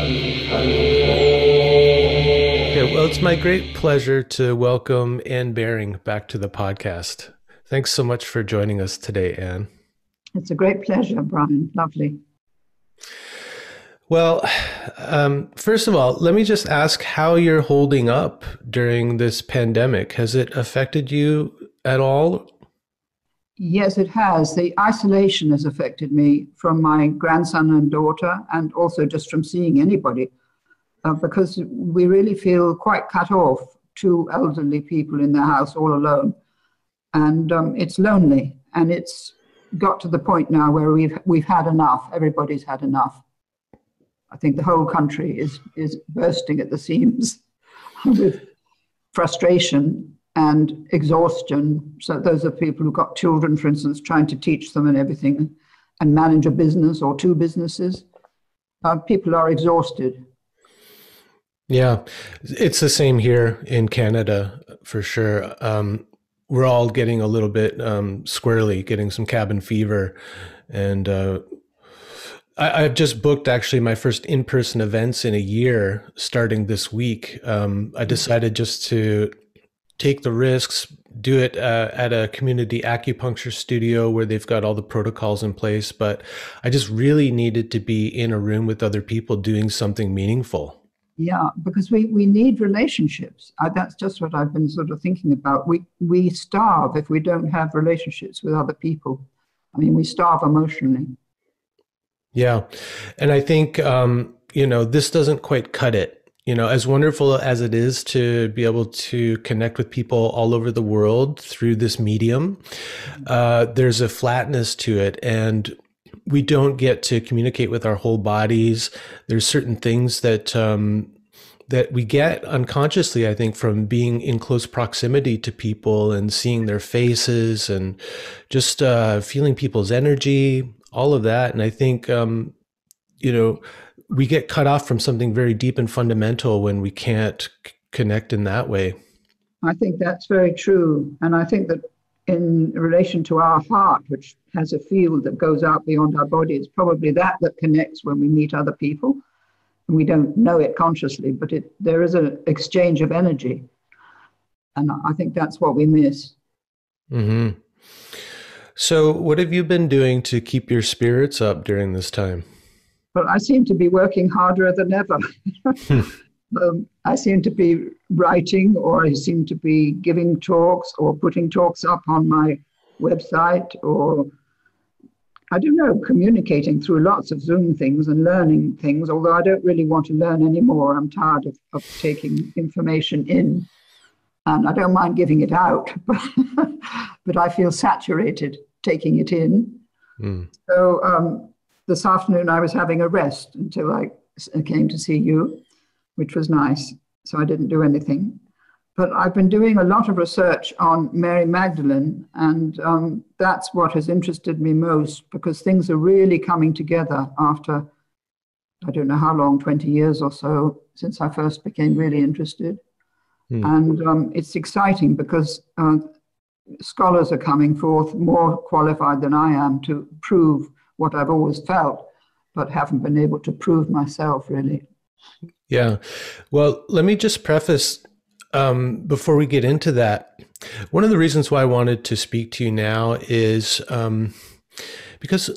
Okay, well, it's my great pleasure to welcome Anne Baring back to the podcast. Thanks so much for joining us today, Anne. It's a great pleasure, Brian. Lovely. Well, first of all, let me just ask how you're holding up during this pandemic. Has it affected you at all? Yes, it has. The isolation has affected me from my grandson and daughter, and also just from seeing anybody, because we really feel quite cut off, two elderly people in their house all alone. And it's lonely, and it's got to the point now where we've had enough. Everybody's had enough. I think the whole country is bursting at the seams with frustration and exhaustion. So those are people who've got children, for instance, trying to teach them and everything, and manage a business or two businesses. People are exhausted. Yeah, it's the same here in Canada, for sure. We're all getting a little bit squirrely, getting some cabin fever. And I've just booked actually my first in-person events in a year starting this week. I decided just to take the risks, do it at a community acupuncture studio where they've got all the protocols in place. But I just really needed to be in a room with other people doing something meaningful. Yeah, because we need relationships. That's just what I've been sort of thinking about. We starve if we don't have relationships with other people. I mean, we starve emotionally. Yeah. And I think, this doesn't quite cut it. As wonderful as it is to be able to connect with people all over the world through this medium, there's a flatness to it. And we don't get to communicate with our whole bodies. There's certain things that we get unconsciously, I think, from being in close proximity to people and seeing their faces and just feeling people's energy, all of that. And I think, we get cut off from something very deep and fundamental when we can't connect in that way. I think that's very true. And I think that in relation to our heart, which has a field that goes out beyond our body, it's probably that connects when we meet other people. And we don't know it consciously, but there is an exchange of energy. And I think that's what we miss. Mm-hmm. So what have you been doing to keep your spirits up during this time? Well, I seem to be working harder than ever. I seem to be writing, or I seem to be giving talks or putting talks up on my website, or I don't know, communicating through lots of Zoom things and learning things, although I don't really want to learn anymore. I'm tired of taking information in, and I don't mind giving it out, but I feel saturated taking it in. So this afternoon I was having a rest until I came to see you, which was nice. So I didn't do anything. But I've been doing a lot of research on Mary Magdalene, and that's what has interested me most, because things are really coming together after, I don't know how long, 20 years or so, since I first became really interested. And it's exciting because scholars are coming forth more qualified than I am to prove what I've always felt, but haven't been able to prove myself, really. Yeah. Well, let me just preface, before we get into that, one of the reasons why I wanted to speak to you now is because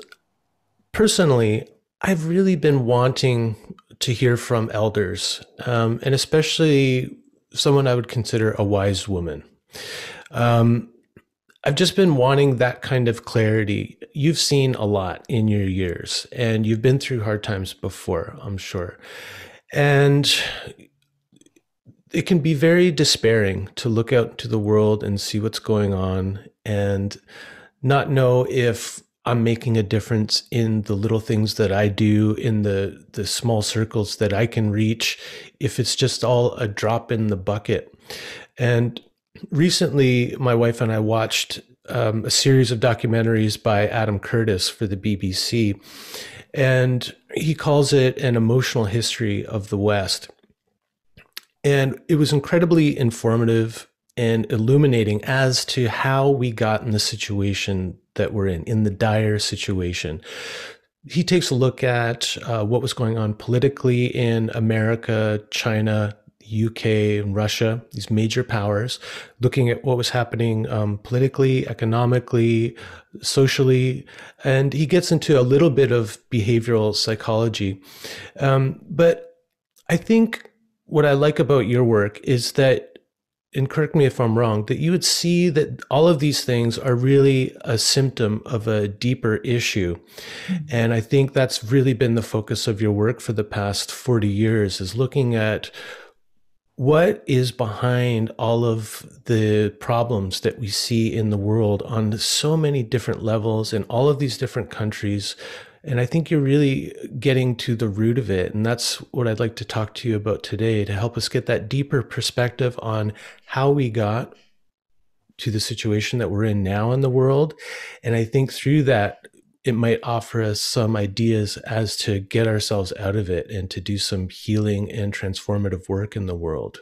personally, I've really been wanting to hear from elders, and especially someone I would consider a wise woman. I've just been wanting that kind of clarity. You've seen a lot in your years, and you've been through hard times before, I'm sure. And it can be very despairing to look out to the world and see what's going on and not know if I'm making a difference in the little things that I do, in the small circles that I can reach, if it's just all a drop in the bucket. And recently, my wife and I watched a series of documentaries by Adam Curtis for the BBC, and he calls it an emotional history of the West. And it was incredibly informative and illuminating as to how we got in the situation that we're in the dire situation. he takes a look at what was going on politically in America, China, UK, and Russia, these major powers, looking at what was happening politically, economically, socially, and he gets into a little bit of behavioral psychology. But I think what I like about your work is that, and correct me if I'm wrong, that you would see that all of these things are really a symptom of a deeper issue. And I think that's really been the focus of your work for the past 40 years, is looking at what is behind all of the problems that we see in the world on so many different levels in all of these different countries. And I think you're really getting to the root of it. And that's what I'd like to talk to you about today, to help us get that deeper perspective on how we got to the situation that we're in now in the world. And I think through that, it might offer us some ideas as to get ourselves out of it and to do some healing and transformative work in the world.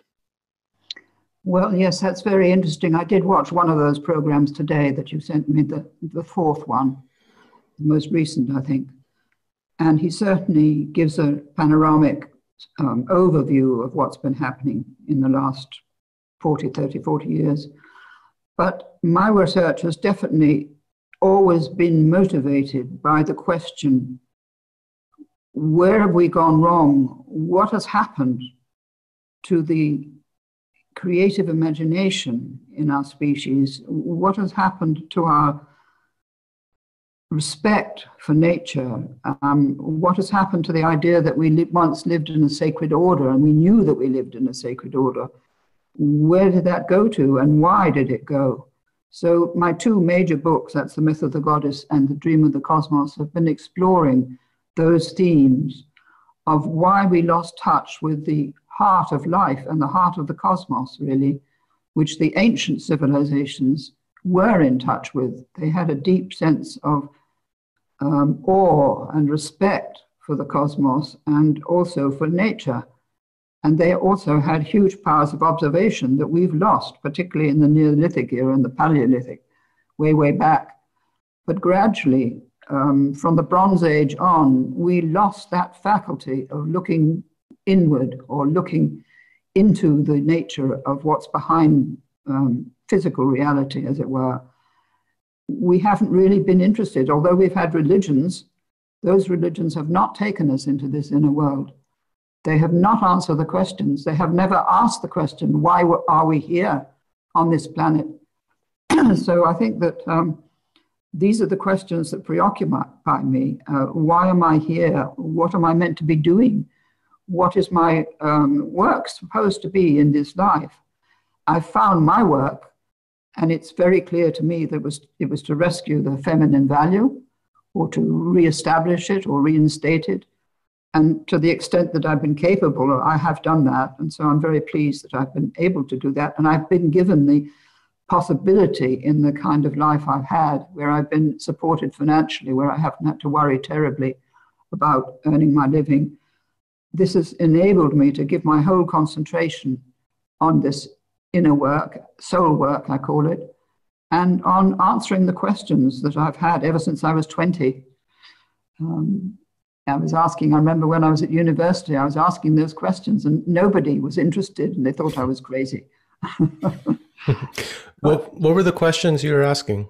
Well, yes, that's very interesting. I did watch one of those programs today that you sent me, the fourth one, the most recent, I think. And he certainly gives a panoramic overview of what's been happening in the last 40 years. But my research has definitely always been motivated by the question, where have we gone wrong? What has happened to the creative imagination in our species? What has happened to our respect for nature? What has happened to the idea that we once lived in a sacred order, and we knew that we lived in a sacred order? Where did that go to, and why did it go? So my two major books, that's The Myth of the Goddess and The Dream of the Cosmos, have been exploring those themes of why we lost touch with the heart of life and the heart of the cosmos, really, which the ancient civilizations were in touch with. They had a deep sense of awe and respect for the cosmos and also for nature. And they also had huge powers of observation that we've lost, particularly in the Neolithic era and the Paleolithic, way, way back. But gradually, from the Bronze Age on, we lost that faculty of looking inward or looking into the nature of what's behind physical reality, as it were. We haven't really been interested, although we've had religions. Those religions have not taken us into this inner world. They have not answered the questions. They have never asked the question, why are we here on this planet? So I think that these are the questions that preoccupy me. Why am I here? What am I meant to be doing? What is my work supposed to be in this life? I found my work, and it's very clear to me that it was to rescue the feminine value, or to reestablish it or reinstate it. And to the extent that I've been capable, I have done that. And so I'm very pleased that I've been able to do that. And I've been given the possibility in the kind of life I've had, where I've been supported financially, where I haven't had to worry terribly about earning my living. This has enabled me to give my whole concentration on this inner work, soul work, I call it, and on answering the questions that I've had ever since I was 20. I remember when I was at university, I was asking those questions and nobody was interested and they thought I was crazy. What were the questions you were asking?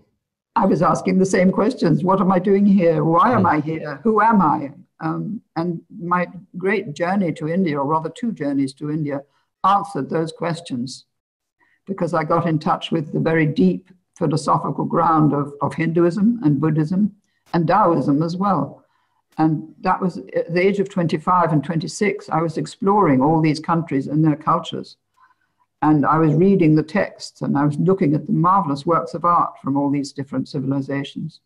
I was asking the same questions. What am I doing here? Why am I here? Who am I? And my great journey to India, or rather two journeys to India, answered those questions because I got in touch with the very deep philosophical ground of Hinduism and Buddhism and Taoism as well. And that was at the age of 25 and 26, I was exploring all these countries and their cultures. And I was reading the texts and I was looking at the marvelous works of art from all these different civilizations.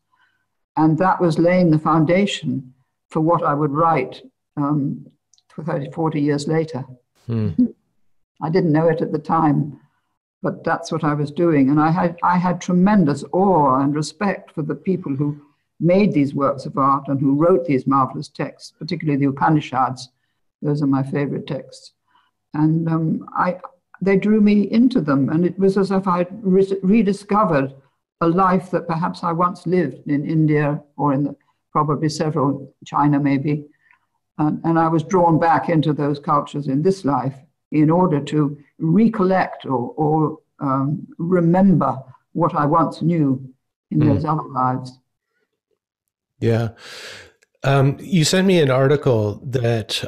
And that was laying the foundation for what I would write 30, 40 years later. I didn't know it at the time, but that's what I was doing. And I had tremendous awe and respect for the people who made these works of art and who wrote these marvelous texts, particularly the Upanishads. Those are my favorite texts. And they drew me into them. And it was as if I'd rediscovered a life that perhaps I once lived in India or in the probably several, China maybe. And I was drawn back into those cultures in this life in order to recollect or remember what I once knew in those other lives. Yeah. You sent me an article that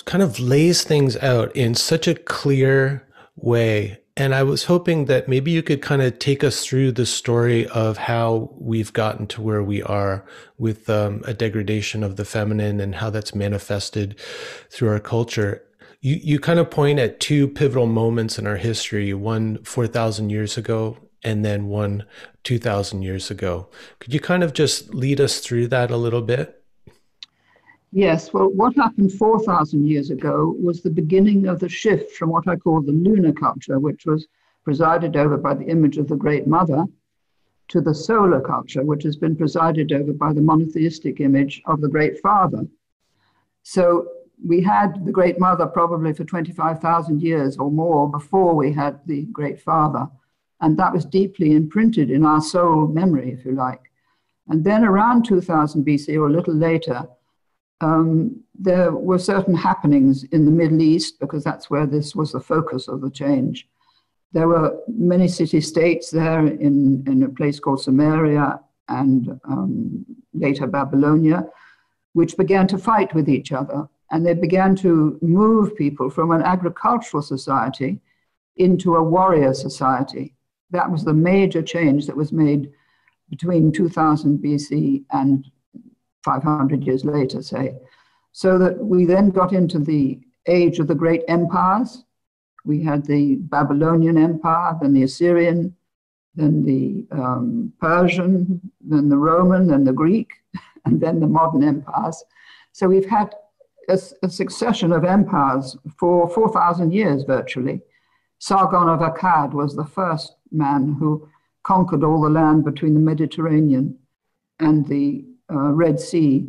kind of lays things out in such a clear way. And I was hoping that maybe you could kind of take us through the story of how we've gotten to where we are with a degradation of the feminine and how that's manifested through our culture. You kind of point at two pivotal moments in our history, one 4,000 years ago and then one 2,000 years ago. Could you kind of just lead us through that a little bit? Yes, well, what happened 4,000 years ago was the beginning of the shift from what I call the lunar culture, which was presided over by the image of the Great Mother, to the solar culture, which has been presided over by the monotheistic image of the Great Father. So we had the Great Mother probably for 25,000 years or more before we had the Great Father. And that was deeply imprinted in our soul memory, if you like. And then around 2000 BC or a little later, there were certain happenings in the Middle East, because that's where this was the focus of the change. There were many city-states there in a place called Samaria and later Babylonia, which began to fight with each other. And they began to move people from an agricultural society into a warrior society. That was the major change that was made between 2000 BC and 500 years later, say. So that we then got into the age of the great empires. We had the Babylonian Empire, then the Assyrian, then the Persian, then the Roman, then the Greek, and then the modern empires. So we've had a succession of empires for 4,000 years, virtually. Sargon of Akkad was the first man who conquered all the land between the Mediterranean and the Red Sea,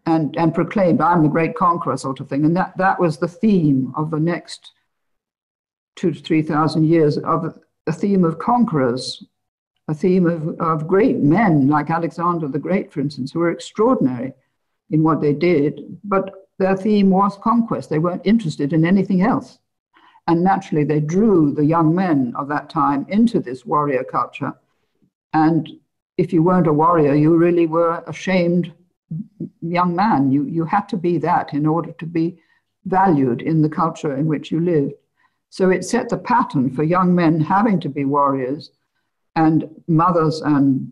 and proclaimed, I'm the great conqueror, sort of thing. And that was the theme of the next 2,000 to 3,000 years, of a theme of conquerors, a theme of great men like Alexander the Great, for instance, who were extraordinary in what they did, but their theme was conquest. They weren't interested in anything else. And naturally, they drew the young men of that time into this warrior culture. And if you weren't a warrior, you really were a shamed young man. You had to be that in order to be valued in the culture in which you lived. So it set the pattern for young men having to be warriors, and mothers and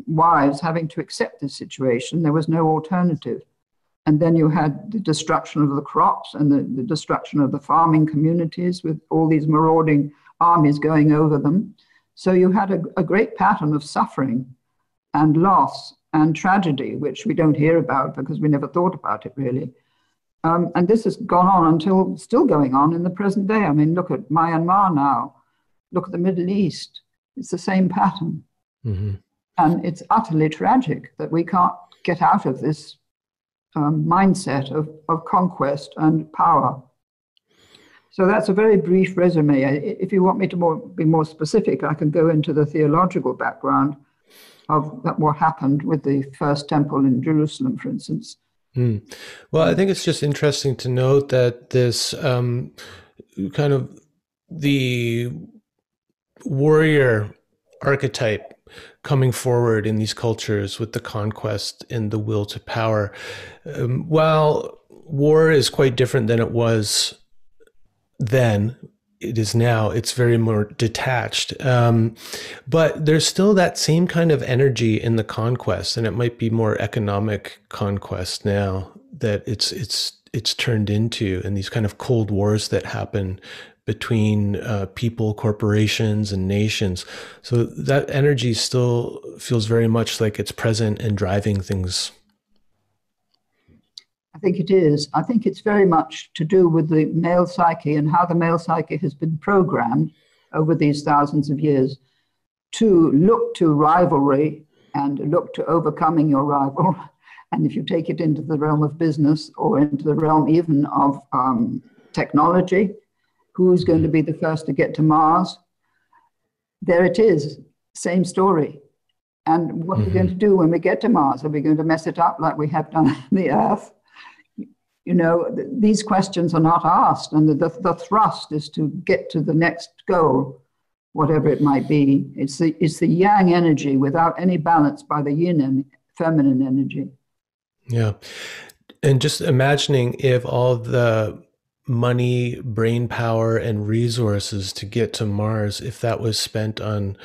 wives having to accept this situation. There was no alternative. And then you had the destruction of the crops and the destruction of the farming communities with all these marauding armies going over them. So you had a great pattern of suffering and loss and tragedy, which we don't hear about because we never thought about it really. And this has gone on until still going on in the present day. I mean, look at Myanmar now. Look at the Middle East. It's the same pattern. Mm-hmm. And it's utterly tragic that we can't get out of this mindset of conquest and power. So that's a very brief resume. If you want me to be more specific, I can go into the theological background of what happened with the first temple in Jerusalem, for instance. Well, I think it's just interesting to note that this kind of the warrior archetype coming forward in these cultures with the conquest and the will to power, while war is quite different than it was then, it is now, it's very more detached. But there's still that same kind of energy in the conquest, and it might be more economic conquest now that it's turned into, and these kind of cold wars that happen between people, corporations, and nations. So that energy still feels very much like it's present and driving things. I think it is. I think it's very much to do with the male psyche and how the male psyche has been programmed over these thousands of years to look to rivalry and look to overcoming your rival. And if you take it into the realm of business or into the realm even of technology, who's going to be the first to get to Mars? There it is, same story. And what are we going to do when we get to Mars? Are we going to mess it up like we have done on the Earth? You know, these questions are not asked, and the thrust is to get to the next goal, whatever it might be. It's the yang energy without any balance by the yin and feminine energy. Yeah. And just imagining if all the money, brain power, and resources to get to Mars, if that was spent on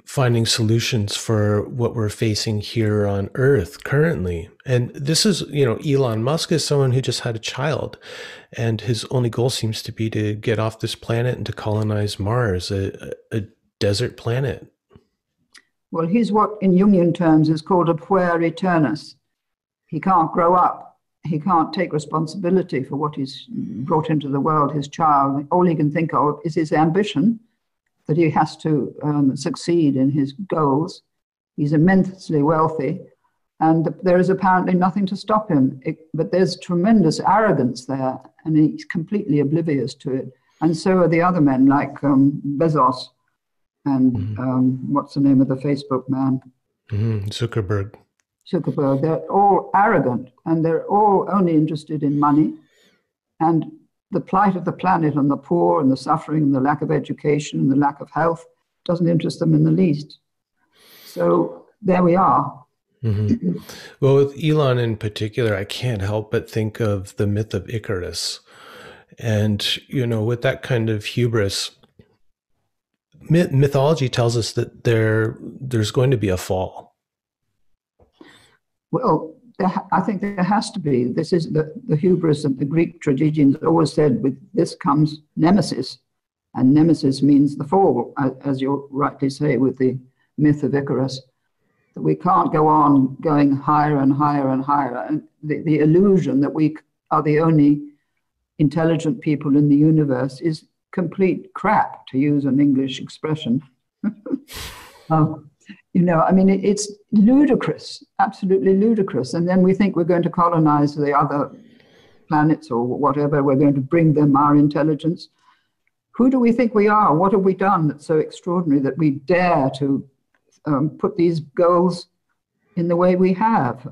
finding solutions for what we're facing here on Earth currently. And this is, you know, Elon Musk is someone who just had a child, and his only goal seems to be to get off this planet and to colonize Mars, a desert planet. Well, he's what in Jungian terms is called a puer aeternus. He can't grow up. He can't take responsibility for what he's brought into the world, his child. All he can think of is his ambition, that he has to succeed in his goals. He's immensely wealthy, and there is apparently nothing to stop him. But there's tremendous arrogance there, and he's completely oblivious to it. And so are the other men, like Bezos and what's the name of the Facebook man? Zuckerberg. They're all arrogant, and they're all only interested in money. And the plight of the planet and the poor and the suffering and the lack of education and the lack of health doesn't interest them in the least. So there we are. Well, with Elon in particular, I can't help but think of the myth of Icarus. And, you know, with that kind of hubris, mythology tells us that there's going to be a fall. Well, I think there has to be. This is the hubris of the Greek tragedians always said, with this comes nemesis. And nemesis means the fall, as you rightly say, with the myth of Icarus. That we can't go on going higher and higher and higher. And the illusion that we are the only intelligent people in the universe is complete crap, to use an English expression. You know, I mean, it's ludicrous, absolutely ludicrous. And then we think we're going to colonize the other planets or whatever. We're going to bring them our intelligence. Who do we think we are? What have we done that's so extraordinary that we dare to put these goals in the way we have?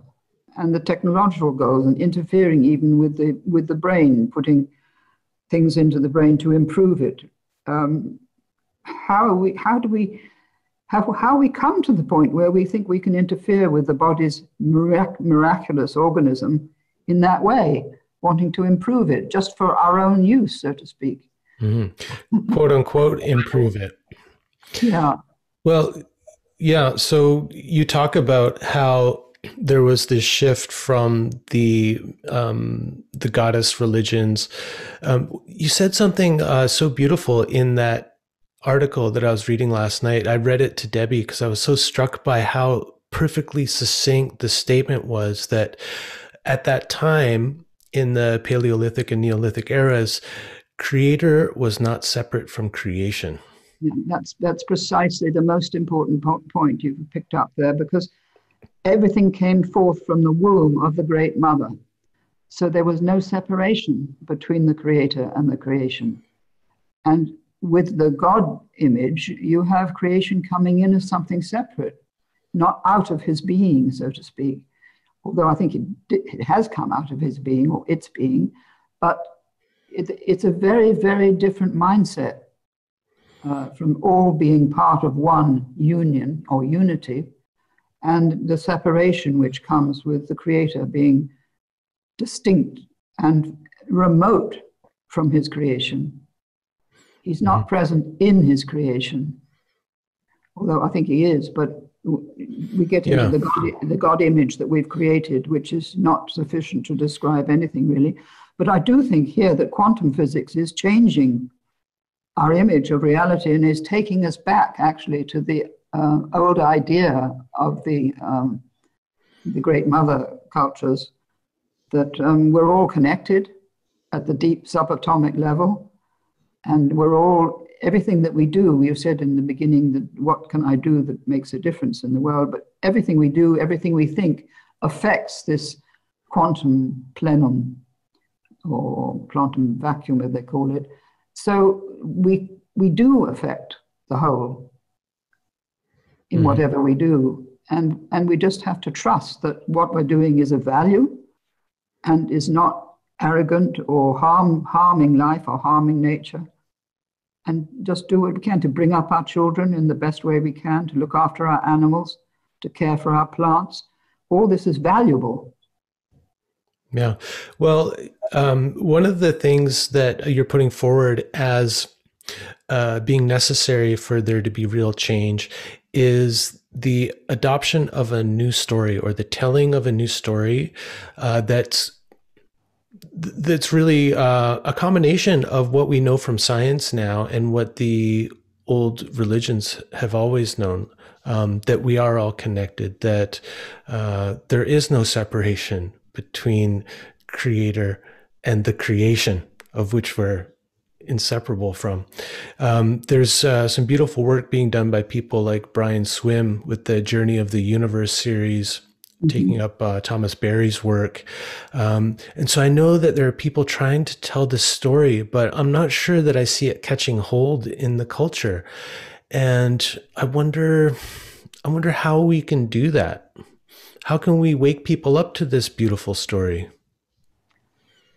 And the technological goals, and interfering even with the brain, putting things into the brain to improve it. How we come to the point where we think we can interfere with the body's miraculous organism in that way, wanting to improve it just for our own use, so to speak. Quote unquote, improve it. Yeah. Well, yeah. So you talk about how there was this shift from the goddess religions. You said something so beautiful in that article that I was reading last night. I read it to Debbie because I was so struck by how perfectly succinct the statement was, that at that time in the Paleolithic and Neolithic eras, creator was not separate from creation. Yeah, that's precisely the most important point you've picked up there, because everything came forth from the womb of the Great Mother. So there was no separation between the creator and the creation. And with the God image, you have creation coming in as something separate, not out of his being, so to speak. Although I think it has come out of his being, or its being, but it's a very, very different mindset from all being part of one union or unity, and the separation which comes with the creator being distinct and remote from his creation. He's not present in his creation, although I think he is, but we get into the God image that we've created, which is not sufficient to describe anything really. But I do think here that quantum physics is changing our image of reality and is taking us back actually to the old idea of the Great Mother cultures, that we're all connected at the deep subatomic level. And we're all, everything that we do, we have said in the beginning that what can I do that makes a difference in the world? But everything we do, everything we think affects this quantum plenum, or quantum vacuum, as they call it. So we do affect the whole in whatever we do. And we just have to trust that what we're doing is of value and is not arrogant or harming life or harming nature. And just do what we can to bring up our children in the best way we can, to look after our animals, to care for our plants. All this is valuable. Yeah. Well, one of the things that you're putting forward as being necessary for there to be real change is the adoption of a new story, or the telling of a new story that's really a combination of what we know from science now and what the old religions have always known, that we are all connected, that there is no separation between creator and the creation of which we're inseparable from. There's some beautiful work being done by people like Brian Swim with the Journey of the Universe series, taking up Thomas Berry's work. And so I know that there are people trying to tell this story, but I'm not sure that I see it catching hold in the culture. And I wonder how we can do that. How can we wake people up to this beautiful story?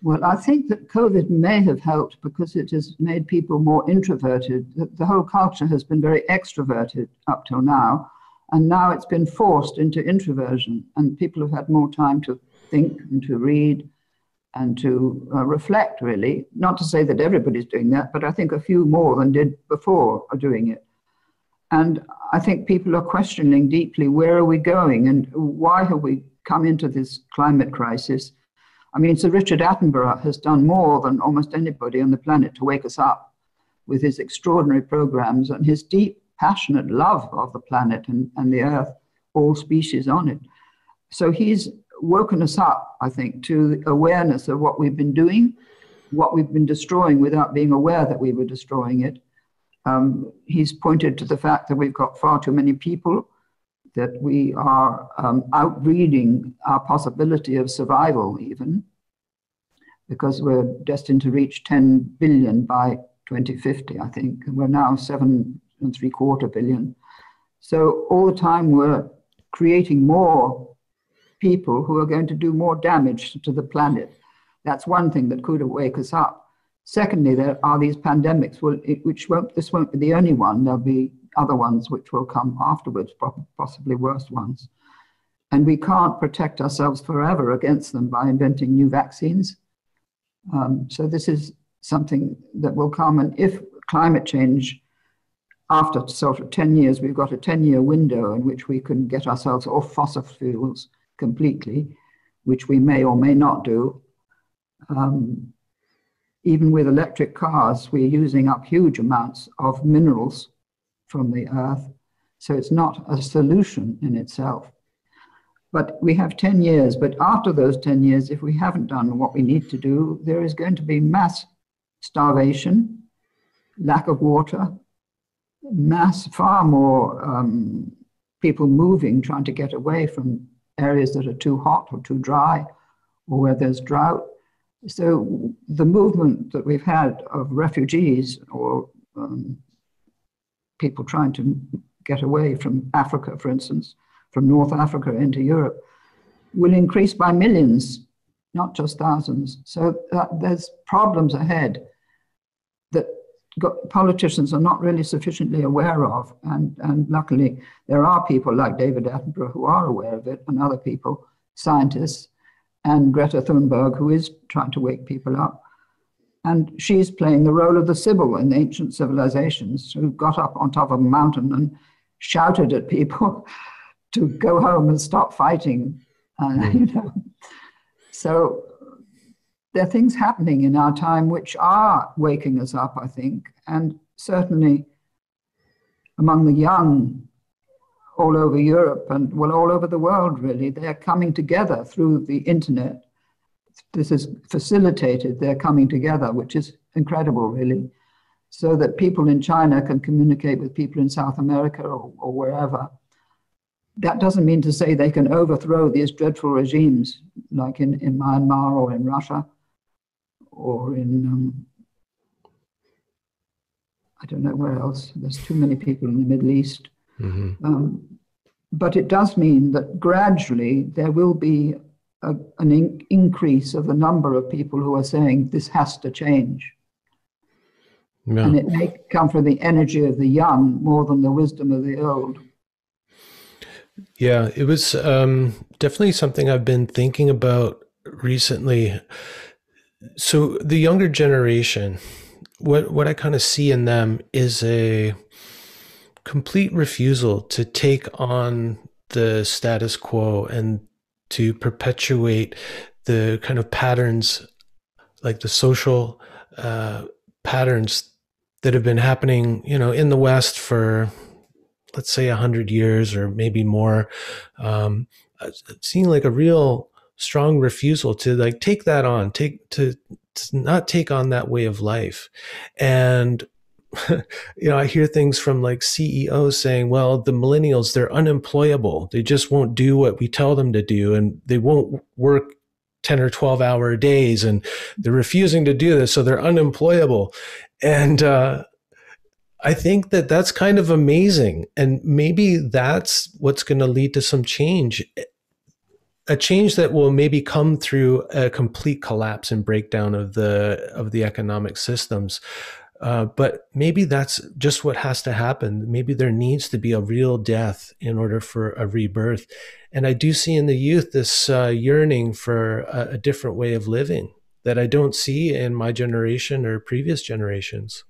Well, I think that COVID may have helped because it has made people more introverted. The whole culture has been very extroverted up till now, and now it's been forced into introversion, and people have had more time to think and to read and to reflect, really. Not to say that everybody's doing that, but I think a few more than did before are doing it. And I think people are questioning deeply, where are we going and why have we come into this climate crisis? I mean, Sir Richard Attenborough has done more than almost anybody on the planet to wake us up with his extraordinary programs and his deep, passionate love of the planet and the earth, all species on it. So he's woken us up, I think, to the awareness of what we've been doing, what we've been destroying without being aware that we were destroying it. He's pointed to the fact that we've got far too many people, that we are outbreeding our possibility of survival even, because we're destined to reach 10 billion by 2050, I think. And we're now 7.75 billion. So all the time we're creating more people who are going to do more damage to the planet. That's one thing that could wake us up. Secondly, there are these pandemics, this won't be the only one. There'll be other ones which will come afterwards, possibly worse ones. And we can't protect ourselves forever against them by inventing new vaccines. So this is something that will come. And if climate change, after sort of 10 years, we've got a 10-year window in which we can get ourselves off fossil fuels completely, which we may or may not do. Even with electric cars, we're using up huge amounts of minerals from the earth. So it's not a solution in itself. But we have 10 years. But after those 10 years, if we haven't done what we need to do, there is going to be mass starvation, lack of water, far more people moving, trying to get away from areas that are too hot or too dry, or where there's drought. So the movement that we've had of refugees or people trying to get away from Africa, for instance, from North Africa into Europe, will increase by millions, not just thousands. So there's problems ahead that politicians are not really sufficiently aware of. And luckily, there are people like David Attenborough who are aware of it, and other people, scientists, and Greta Thunberg, who is trying to wake people up. And she's playing the role of the Sibyl in ancient civilizations, who got up on top of a mountain and shouted at people to go home and stop fighting. So there are things happening in our time which are waking us up, I think, and certainly among the young all over Europe and, well, all over the world, really. They're coming together through the internet. This has facilitated their coming together, which is incredible, really, so that people in China can communicate with people in South America or wherever. That doesn't mean to say they can overthrow these dreadful regimes, like in Myanmar or in Russia or in, I don't know where else. There's too many people in the Middle East. But it does mean that gradually there will be an increase of the number of people who are saying this has to change. Yeah. And it may come from the energy of the young more than the wisdom of the old. Yeah, it was definitely something I've been thinking about recently. So the younger generation, what I kind of see in them is a complete refusal to take on the status quo and to perpetuate the kind of patterns, like the social patterns that have been happening, in the West for, let's say, 100 years or maybe more. I've seen like a real strong refusal to like take that on, to not take on that way of life. And I hear things from like CEOs saying, well, the millennials, they're unemployable. They just won't do what we tell them to do, and they won't work 10 or 12-hour days, and they're refusing to do this, so they're unemployable. And I think that that's kind of amazing. And maybe that's what's going to lead to some change, a change that will maybe come through a complete collapse and breakdown of the economic systems. But maybe that's just what has to happen. Maybe there needs to be a real death in order for a rebirth. And I do see in the youth this yearning for a different way of living that I don't see in my generation or previous generations.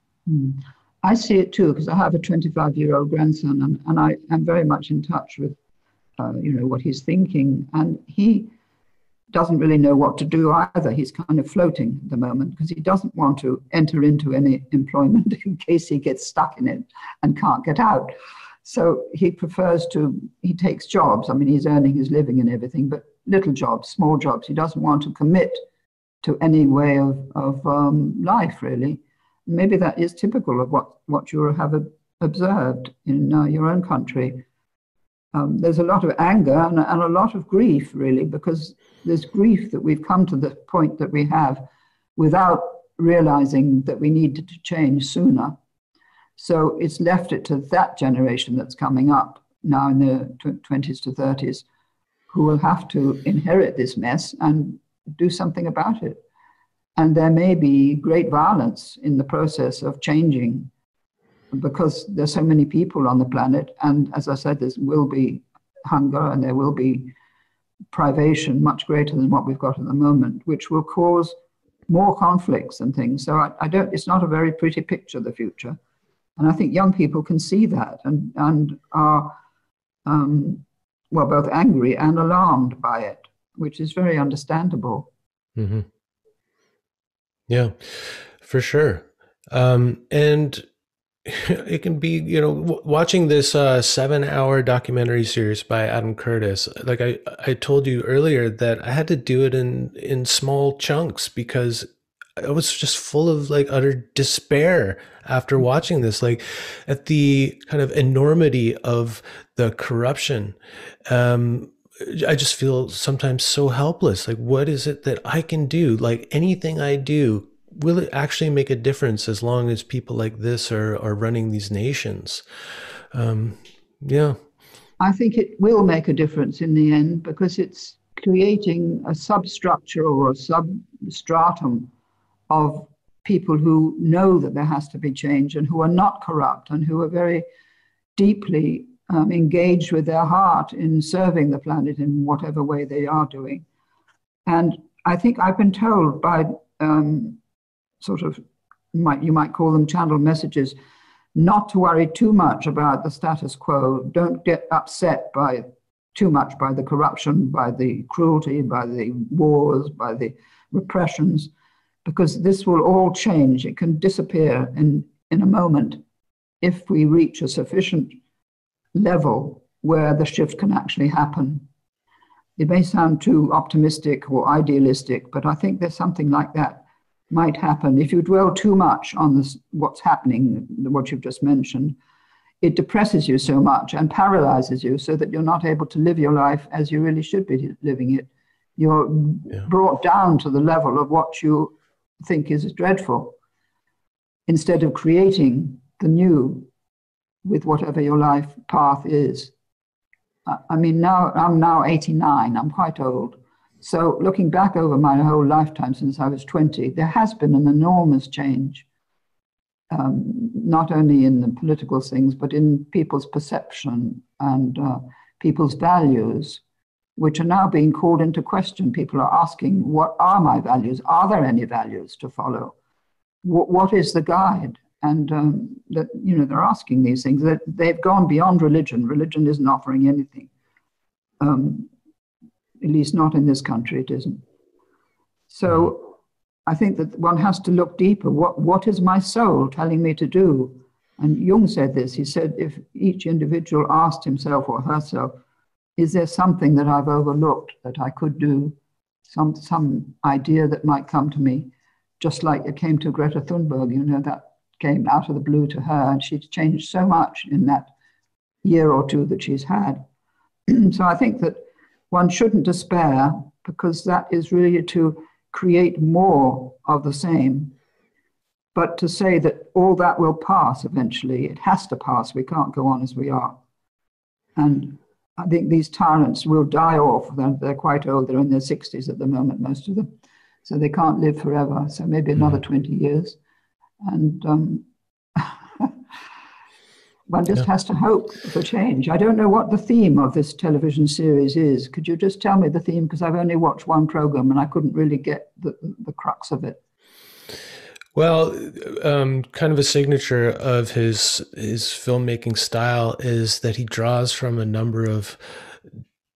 I see it too, because I have a 25-year-old grandson, and I am very much in touch with, what he's thinking. And he doesn't really know what to do either. He's kind of floating at the moment because he doesn't want to enter into any employment in case he gets stuck in it and can't get out. So he takes jobs. I mean, he's earning his living and everything, but little jobs, small jobs. He doesn't want to commit to any way of life, really. Maybe that is typical of what you have observed in your own country. There's a lot of anger and a lot of grief, really, because there's grief that we've come to the point that we have without realizing that we needed to change sooner. So it's left it to that generation that's coming up now in the 20s to 30s, who will have to inherit this mess and do something about it. And there may be great violence in the process of changing, because there's so many people on the planet. And as I said, there will be hunger and there will be privation much greater than what we've got at the moment, which will cause more conflicts and things. So it's not a very pretty picture, the future. And I think young people can see that and are, both angry and alarmed by it, which is very understandable. Mm-hmm. Yeah, for sure. And it can be, watching this 7-hour documentary series by Adam Curtis. Like I told you earlier that I had to do it in small chunks because I was just full of like utter despair after watching this, like at the kind of enormity of the corruption. I just feel sometimes so helpless. Like, what is it that I can do? Like anything I do, will it actually make a difference as long as people like this are running these nations? Yeah. I think it will make a difference in the end, because it's creating a substructure or a substratum of people who know that there has to be change and who are not corrupt and who are very deeply engaged with their heart in serving the planet in whatever way they are doing. And I think I've been told by you might call them channel messages, not to worry too much about the status quo. Don't get upset too much by the corruption, by the cruelty, by the wars, by the repressions, because this will all change. It can disappear in a moment if we reach a sufficient level where the shift can actually happen. It may sound too optimistic or idealistic, but I think there's something like that might happen. If you dwell too much on this, what's happening, what you've just mentioned, it depresses you so much and paralyzes you so that you're not able to live your life as you really should be living it. You're brought down to the level of what you think is dreadful, instead of creating the new with whatever your life path is. I mean, I'm now 89, I'm quite old. So looking back over my whole lifetime since I was 20, there has been an enormous change, not only in the political things, but in people's perception and people's values, which are now being called into question. People are asking, what are my values? Are there any values to follow? What is the guide? And that, you know, they're asking these things. That they've gone beyond religion. Religion isn't offering anything. At least not in this country, it isn't. So I think that one has to look deeper. What is my soul telling me to do? And Jung said this. He said, if each individual asked himself or herself, is there something that I've overlooked that I could do? Some idea that might come to me, just like it came to Greta Thunberg, you know, that came out of the blue to her, and she's changed so much in that year or two that she's had. So I think that one shouldn't despair, because that is really to create more of the same. But to say that all that will pass eventually, it has to pass. We can't go on as we are. And I think these tyrants will die off. They're quite old. They're in their 60s at the moment, most of them. So they can't live forever. So maybe another 20 years. And one just has to hope for change. I don't know what the theme of this television series is. Could you just tell me the theme? Because I've only watched one program and I couldn't really get the crux of it. Well, kind of a signature of his filmmaking style is that he draws from a number of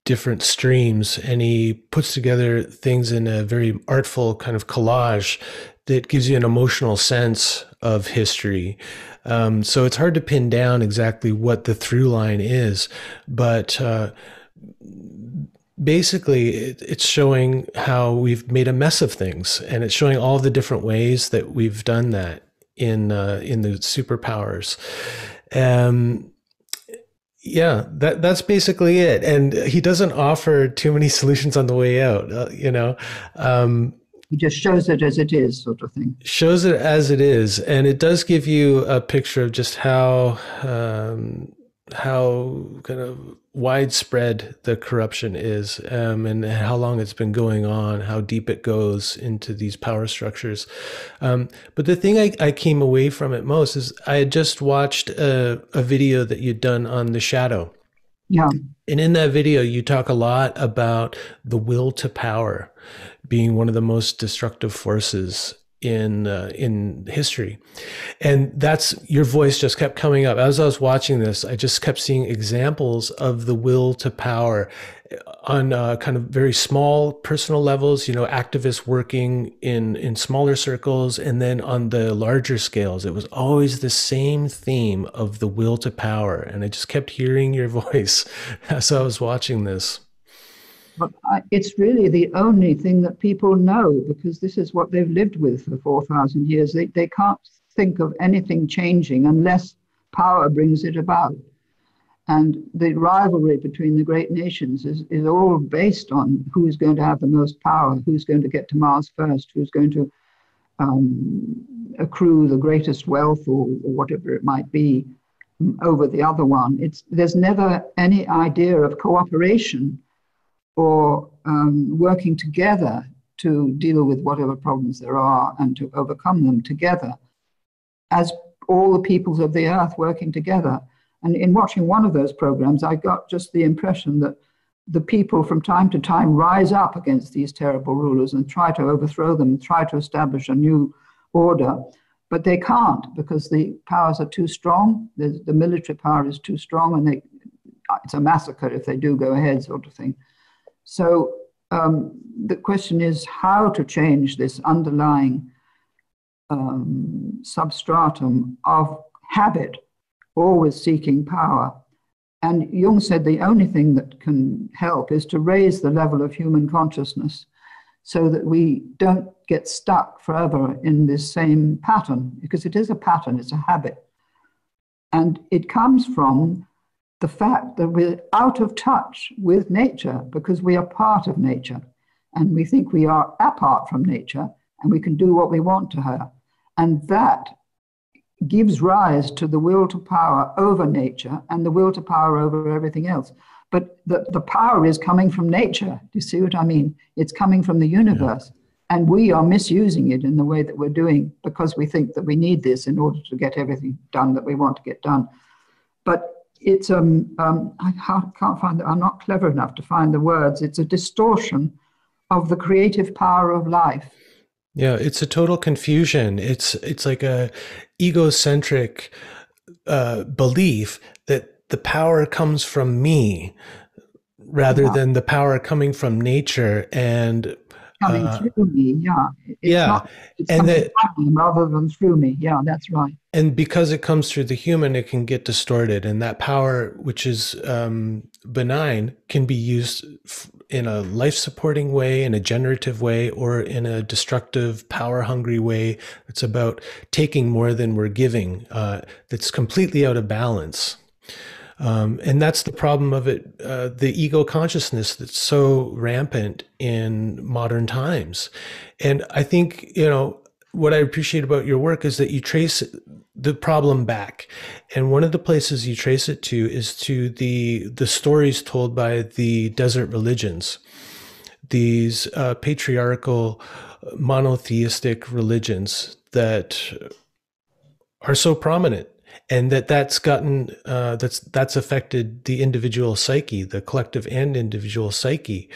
different streams, and he puts together things in a very artful kind of collage that gives you an emotional sense of history. So it's hard to pin down exactly what the through line is, but basically it's showing how we've made a mess of things, and it's showing all the different ways that we've done that in the superpowers. Yeah, that's basically it. And he doesn't offer too many solutions on the way out, you know. He just shows it as it is, sort of thing. Shows it as it is. And it does give you a picture of just how kind of widespread the corruption is, and how long it's been going on, how deep it goes into these power structures. But the thing I came away from it most is I had just watched a video that you'd done on the shadow. Yeah. And in that video, you talk a lot about the will to power being one of the most destructive forces in history. And that's, your voice just kept coming up. As I was watching this, I just kept seeing examples of the will to power on kind of very small personal levels, you know, activists working in smaller circles. And then on the larger scales, it was always the same theme of the will to power. And I just kept hearing your voice as I was watching this. But it's really the only thing that people know, because this is what they've lived with for 4,000 years. They can't think of anything changing unless power brings it about. And the rivalry between the great nations is all based on who's going to have the most power, who's going to get to Mars first, who's going to accrue the greatest wealth or whatever it might be over the other one. There's never any idea of cooperation or working together to deal with whatever problems there are and to overcome them together as all the peoples of the earth working together. And in watching one of those programs, I got just the impression that the people from time to time rise up against these terrible rulers and try to overthrow them, try to establish a new order. But they can't, because the powers are too strong. The military power is too strong, and it's a massacre if they do go ahead, sort of thing. So the question is how to change this underlying substratum of habit, always seeking power. And Jung said the only thing that can help is to raise the level of human consciousness so that we don't get stuck forever in this same pattern, because it is a pattern, it's a habit. And it comes from the fact that we're out of touch with nature because we are part of nature, and we think we are apart from nature and we can do what we want to her. And that gives rise to the will to power over nature and the will to power over everything else. but the power is coming from nature. Do you see what I mean? It's coming from the universe. Yeah. And we are misusing it in the way that we're doing because we think that we need this in order to get everything done that we want to get done. But it's, I can't find it, I'm not clever enough to find the words. It's a distortion of the creative power of life. Yeah, it's a total confusion. It's like a egocentric belief that the power comes from me rather than the power coming from nature and coming through me. Yeah, it's and that rather than through me. Yeah, that's right. And because it comes through the human, it can get distorted, and that power, which is benign, can be used in a life-supporting way, in a generative way, or in a destructive, power-hungry way. It's about taking more than we're giving. That's completely out of balance. And that's the problem of it, the ego consciousness that's so rampant in modern times. And I think, what I appreciate about your work is that you trace the problem back. And one of the places you trace it to is to the stories told by the desert religions, these patriarchal, monotheistic religions that are so prominent. And that's gotten that's affected the individual psyche, the collective and individual psyche.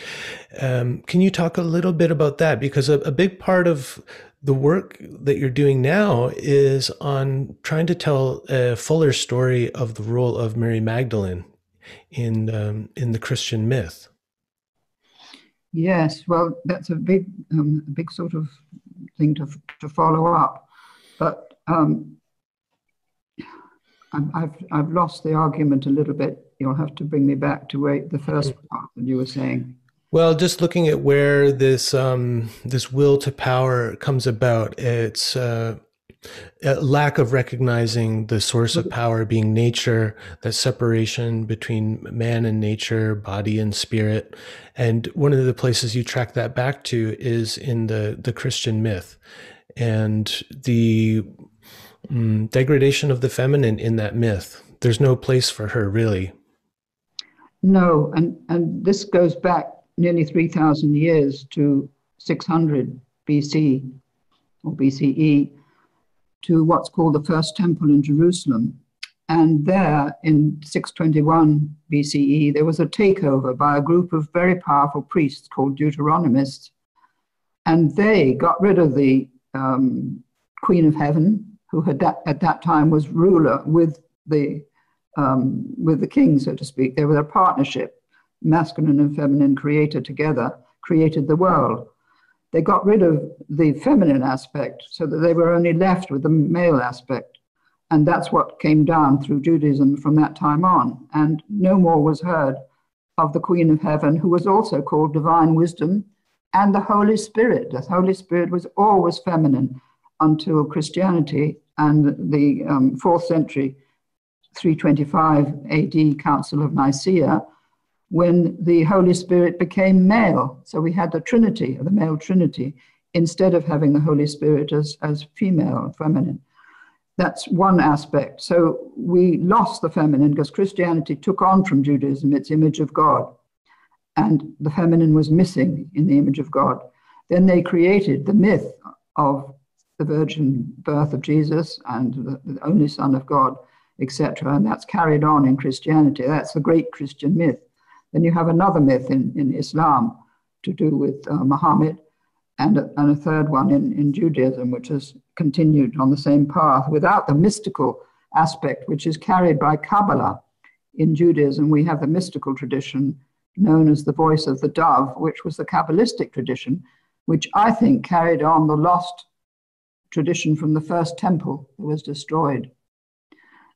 Can you talk a little bit about that? Because a big part of the work that you're doing now is on trying to tell a fuller story of the role of Mary Magdalene in the Christian myth. Yes, well, that's a big sort of thing to follow up, but. I've lost the argument a little bit. You'll have to bring me back to the first part that you were saying. Well, just looking at where this will to power comes about, it's a lack of recognizing the source of power being nature, that separation between man and nature, body and spirit. And one of the places you track that back to is in the Christian myth and the degradation of the feminine in that myth. There's no place for her, really. No, and this goes back nearly 3,000 years to 600 BC or BCE to what's called the First Temple in Jerusalem. And there in 621 BCE, there was a takeover by a group of very powerful priests called Deuteronomists. And they got rid of the Queen of Heaven, who at that time was ruler with the king, so to speak. They were a partnership, masculine and feminine creator together, created the world. They got rid of the feminine aspect so that they were only left with the male aspect. And that's what came down through Judaism from that time on. And no more was heard of the Queen of Heaven, who was also called Divine Wisdom, and the Holy Spirit. The Holy Spirit was always feminine until Christianity and the 4th century, 325 AD Council of Nicaea, when the Holy Spirit became male. So we had the Trinity, the male Trinity, instead of having the Holy Spirit as female, feminine. That's one aspect. So we lost the feminine because Christianity took on from Judaism its image of God, and the feminine was missing in the image of God. Then they created the myth of the virgin birth of Jesus and the only Son of God, etc. And that's carried on in Christianity. That's the great Christian myth. Then you have another myth in Islam to do with Muhammad, and a third one in Judaism, which has continued on the same path without the mystical aspect, which is carried by Kabbalah. In Judaism, we have the mystical tradition known as the voice of the dove, which was the Kabbalistic tradition, which I think carried on the lost tradition from the first temple that was destroyed.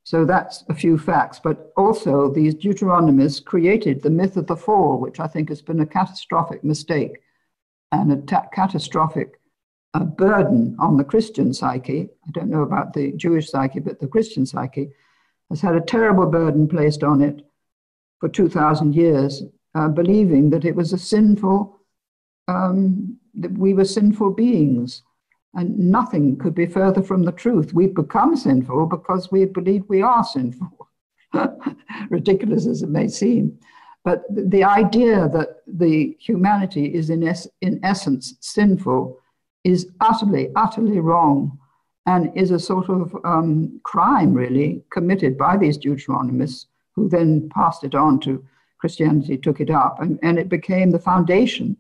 So that's a few facts, but also these Deuteronomists created the myth of the fall, which I think has been a catastrophic mistake and a catastrophic burden on the Christian psyche. I don't know about the Jewish psyche, but the Christian psyche has had a terrible burden placed on it for 2,000 years, believing that it was a sinful, that we were sinful beings. And nothing could be further from the truth. We've become sinful because we believe we are sinful, ridiculous as it may seem. But the idea that the humanity is in essence sinful is utterly, utterly wrong, and is a sort of crime, really, committed by these Deuteronomists, who then passed it on to Christianity, took it up, and it became the foundation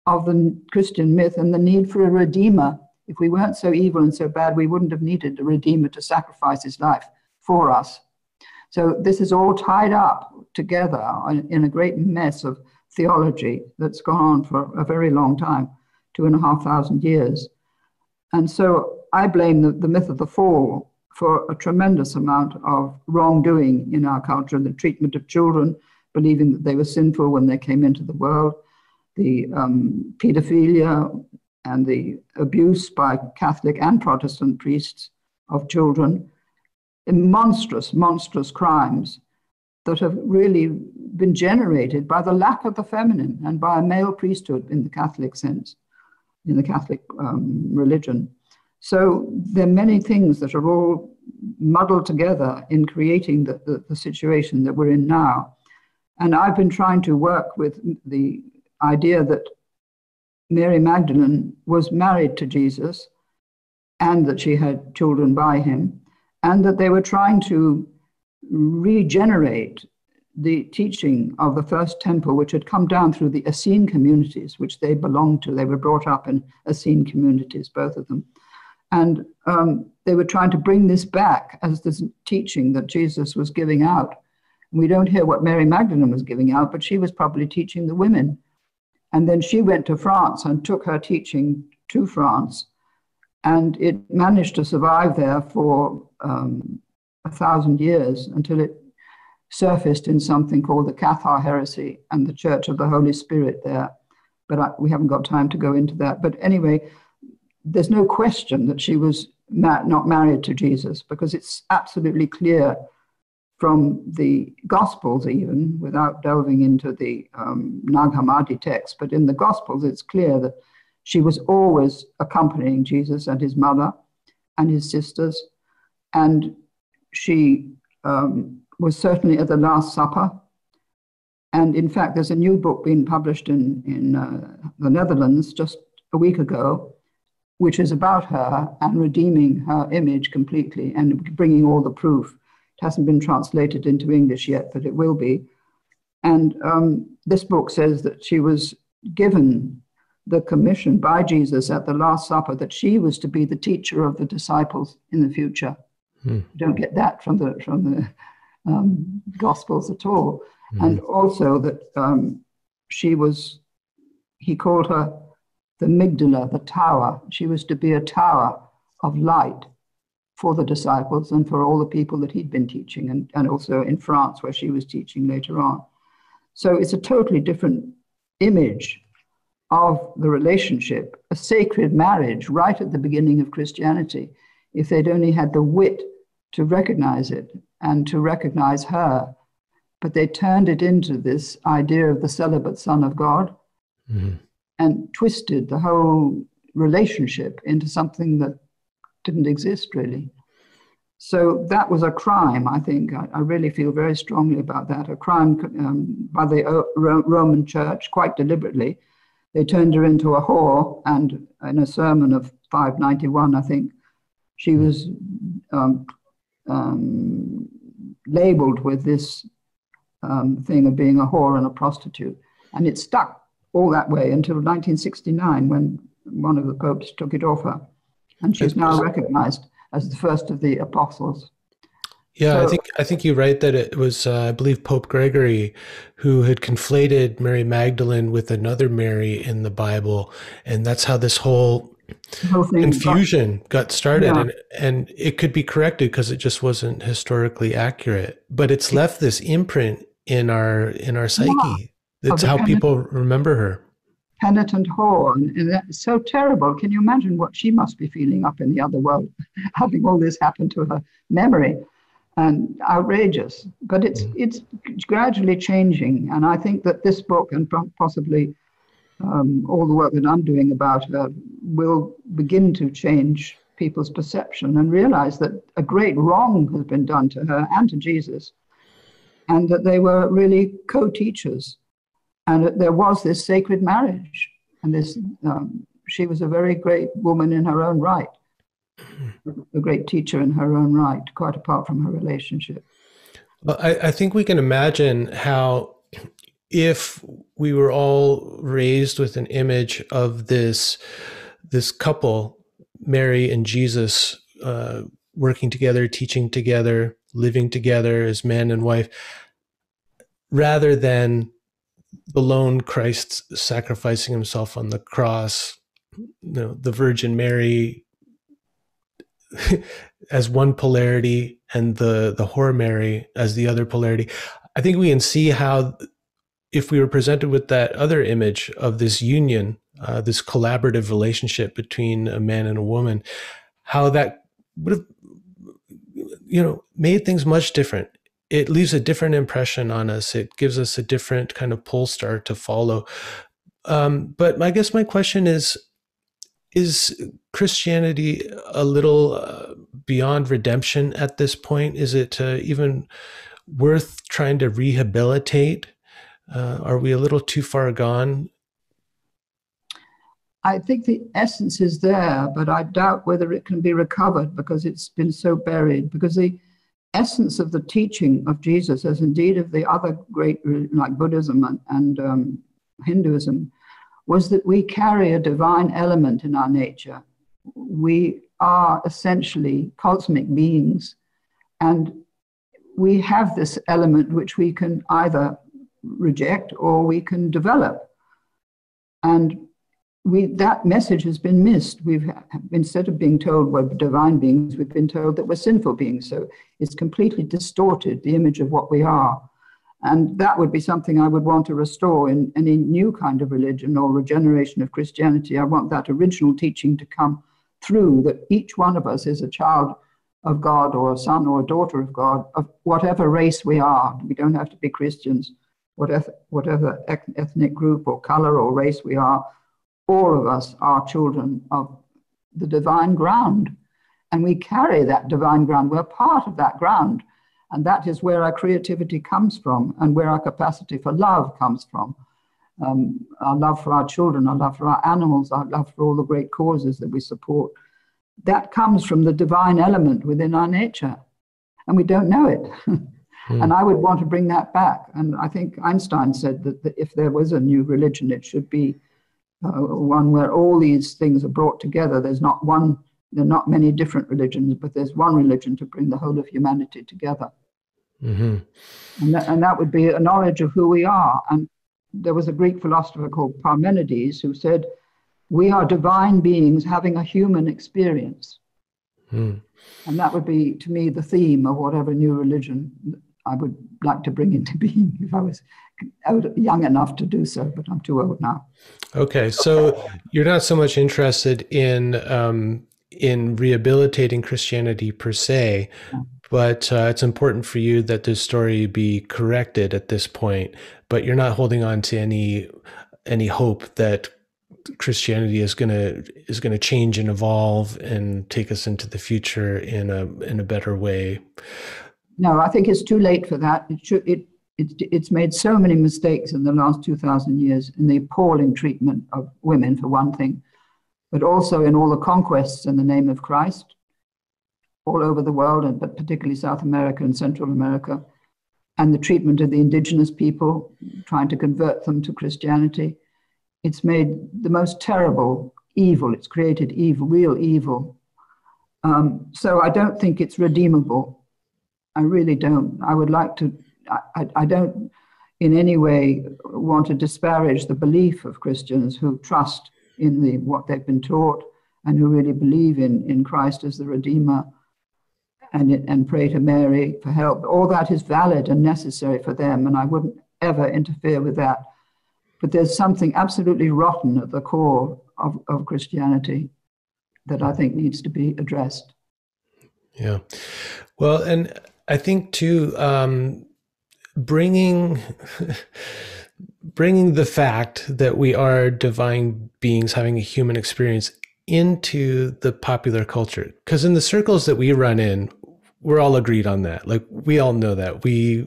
of the Christian myth and the need for a redeemer. If we weren't so evil and so bad, we wouldn't have needed a redeemer to sacrifice his life for us. So this is all tied up together in a great mess of theology that's gone on for a very long time, 2,500 years. And so I blame the myth of the fall for a tremendous amount of wrongdoing in our culture, the treatment of children, believing that they were sinful when they came into the world, the pedophilia and the abuse by Catholic and Protestant priests of children, monstrous, monstrous crimes that have really been generated by the lack of the feminine and by a male priesthood in the Catholic sense, in the Catholic religion. So there are many things that are all muddled together in creating the situation that we're in now. And I've been trying to work with the idea that Mary Magdalene was married to Jesus and that she had children by him, and that they were trying to regenerate the teaching of the first temple, which had come down through the Essene communities, which they belonged to. They were brought up in Essene communities, both of them. And they were trying to bring this back as this teaching that Jesus was giving out. And we don't hear what Mary Magdalene was giving out, but she was probably teaching the women. And then she went to France and took her teaching to France. And it managed to survive there for 1,000 years until it surfaced in something called the Cathar heresy and the Church of the Holy Spirit there. But we haven't got time to go into that. But anyway, there's no question that she was not married to Jesus, because it's absolutely clear from the Gospels, even without delving into the Nag Hammadi text, but in the Gospels, it's clear that she was always accompanying Jesus and his mother and his sisters. And she was certainly at the Last Supper. And in fact, there's a new book being published in the Netherlands just a week ago, which is about her and redeeming her image completely and bringing all the proof. It hasn't been translated into English yet, but it will be. And this book says that she was given the commission by Jesus at the Last Supper that she was to be the teacher of the disciples in the future. You don't get that from the Gospels at all. And also that he called her the Magdala, the tower. She was to be a tower of light for the disciples and for all the people that he'd been teaching, and also in France, where she was teaching later on. So it's a totally different image of the relationship, a sacred marriage right at the beginning of Christianity. If they'd only had the wit to recognize it and to recognize her, but they turned it into this idea of the celibate Son of God and twisted the whole relationship into something that didn't exist, really. So that was a crime, I think. I really feel very strongly about that, a crime by the Roman Church, quite deliberately. They turned her into a whore, and in a sermon of 591, I think, she was labeled with this thing of being a whore and a prostitute. And it stuck all that way until 1969, when one of the popes took it off her. And she's now recognized as the first of the apostles. Yeah, so, I think you're right that it was, I believe, Pope Gregory who had conflated Mary Magdalene with another Mary in the Bible. And that's how this whole confusion got started. Yeah. And it could be corrected because it just wasn't historically accurate. But it's left this imprint in our psyche. That's how people remember her. Penitent whore, and that's so terrible. Can you imagine what she must be feeling up in the other world, having all this happen to her memory? And outrageous. But it's gradually changing, and I think that this book and possibly all the work that I'm doing about her will begin to change people's perception and realize that a great wrong has been done to her and to Jesus. and that they were really co-teachers, and that there was this sacred marriage, and this she was a very great woman in her own right, a great teacher in her own right, quite apart from her relationship. Well, I think we can imagine how, if we were all raised with an image of this couple, Mary and Jesus, working together, teaching together, living together as man and wife, rather than the lone Christ sacrificing himself on the cross, the Virgin Mary as one polarity and the whore Mary as the other polarity. I think we can see how, if we were presented with that other image of this union, this collaborative relationship between a man and a woman, how that would have, made things much different. It leaves a different impression on us. It gives us a different kind of pole star to follow. But I guess my question is Christianity a little beyond redemption at this point? Is it even worth trying to rehabilitate? Are we a little too far gone? I think the essence is there, but I doubt whether it can be recovered because it's been so buried. Because the essence of the teaching of Jesus, as indeed of the other great, like Buddhism and Hinduism, was that we carry a divine element in our nature. We are essentially cosmic beings, and we have this element which we can either reject or we can develop. And that message has been missed. Instead of being told we're divine beings, we've been told that we're sinful beings. So it's completely distorted the image of what we are. And that would be something I would want to restore in any new kind of religion or regeneration of Christianity. I want that original teaching to come through, that each one of us is a child of God or a son or a daughter of God, of whatever race we are. We don't have to be Christians, whatever ethnic group or color or race we are. All of us are children of the divine ground, and we carry that divine ground. We're part of that ground, and that is where our creativity comes from and where our capacity for love comes from. Our love for our children, our love for our animals, our love for all the great causes that we support. That comes from the divine element within our nature, and we don't know it. And I would want to bring that back. And I think Einstein said that if there was a new religion, it should be one where all these things are brought together. There are not many different religions, but there's one religion to bring the whole of humanity together. Mm-hmm. And that would be a knowledge of who we are. And there was a Greek philosopher called Parmenides who said, we are divine beings having a human experience. And that would be, to me, the theme of whatever new religion I would like to bring into being if I was young enough to do so, but I'm too old now. Okay, so you're not so much interested in rehabilitating Christianity per se, but it's important for you that the story be corrected at this point. But you're not holding on to any hope that Christianity is gonna change and evolve and take us into the future in a better way. No, I think it's too late for that. It's made so many mistakes in the last 2,000 years in the appalling treatment of women, for one thing, but also in all the conquests in the name of Christ all over the world, but particularly South America and Central America, and the treatment of the indigenous people, trying to convert them to Christianity. It's made the most terrible evil. It's created evil, real evil. So I don't think it's redeemable. I really don't. I would like to, I don't in any way want to disparage the belief of Christians who trust in what they've been taught and who really believe in Christ as the Redeemer and pray to Mary for help. All that is valid and necessary for them, and I wouldn't ever interfere with that. But there's something absolutely rotten at the core of Christianity that I think needs to be addressed. Yeah. Well, and I think too, bringing the fact that we are divine beings having a human experience into the popular culture, because in the circles that we run in, we're all agreed on that. Like we all know that we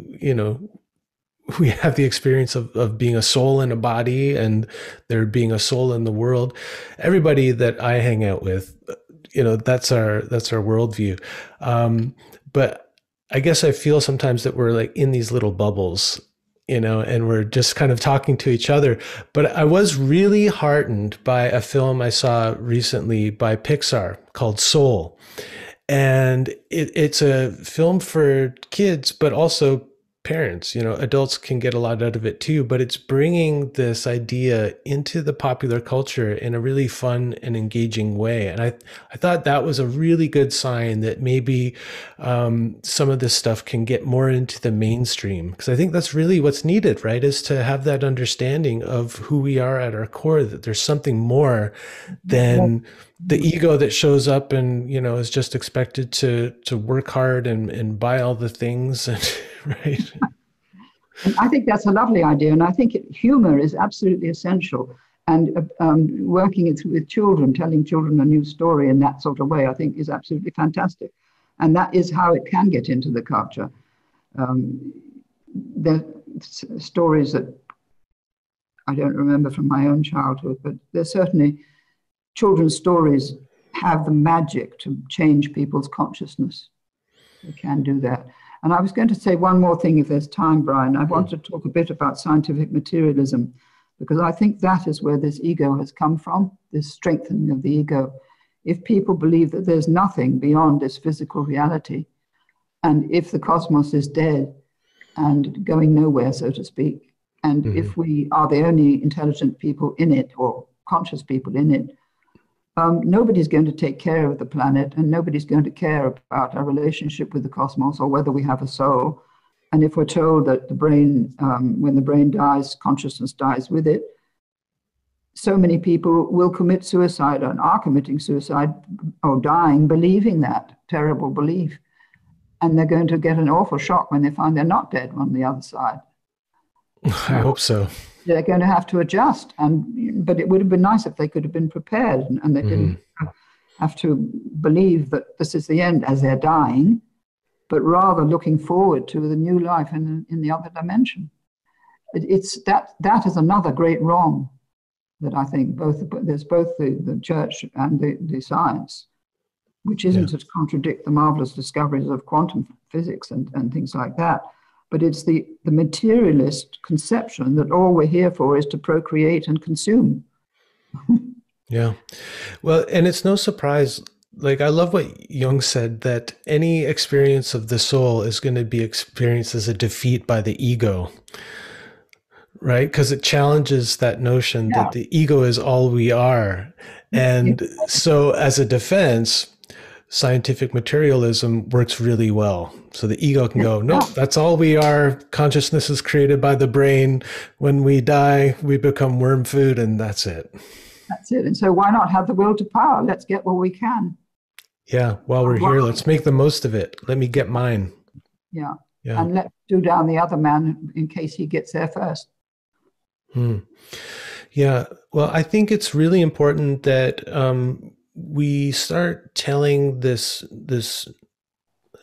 have the experience of being a soul in a body and there being a soul in the world. Everybody that I hang out with, that's our worldview. But I guess I feel sometimes that we're like in these little bubbles, and we're just kind of talking to each other. But I was really heartened by a film I saw recently by Pixar called Soul. And it's a film for kids, but also parents. Adults can get a lot out of it too, but it's bringing this idea into the popular culture in a really fun and engaging way. And I thought that was a really good sign that maybe some of this stuff can get more into the mainstream, because I think that's really what's needed, right? Is to have that understanding of who we are at our core, that there's something more than the ego that shows up and, is just expected to work hard and buy all the things. And right. And I think that's a lovely idea. And I think humor is absolutely essential. And working with children, telling children a new story in that sort of way, I think is absolutely fantastic. And that is how it can get into the culture. There are stories that I don't remember from my own childhood, but there's certainly children's stories have the magic to change people's consciousness. They can do that. And I was going to say one more thing, if there's time, Brian. I want to talk a bit about scientific materialism, because I think that is where this ego has come from, this strengthening of the ego. If people believe that there's nothing beyond this physical reality, and if the cosmos is dead and going nowhere, so to speak, and if we are the only intelligent people in it, or conscious people in it, nobody's going to take care of the planet, and nobody's going to care about our relationship with the cosmos or whether we have a soul. And if we're told that the brain, when the brain dies, consciousness dies with it, so many people will commit suicide and are committing suicide or dying believing that terrible belief. And they're going to get an awful shock when they find they're not dead on the other side. I hope so. They're going to have to adjust, but it would have been nice if they could have been prepared and they didn't have to believe that this is the end as they're dying, but rather looking forward to the new life in the other dimension. It's that is another great wrong that I think there's both the church and the science, which isn't to contradict the marvelous discoveries of quantum physics and things like that. But it's the materialist conception that all we're here for is to procreate and consume. Yeah. Well, and it's no surprise. Like, I love what Jung said, that any experience of the soul is going to be experienced as a defeat by the ego, right? Because it challenges that notion that the ego is all we are. And so as a defense, scientific materialism works really well. So the ego can go, no, that's all we are. Consciousness is created by the brain. When we die, we become worm food, and that's it. That's it. And so why not have the will to power? Let's get what we can. Yeah. While we're here, let's make the most of it. Let me get mine. Yeah. And let's do down the other man in case he gets there first. Yeah. Well, I think it's really important that we start telling this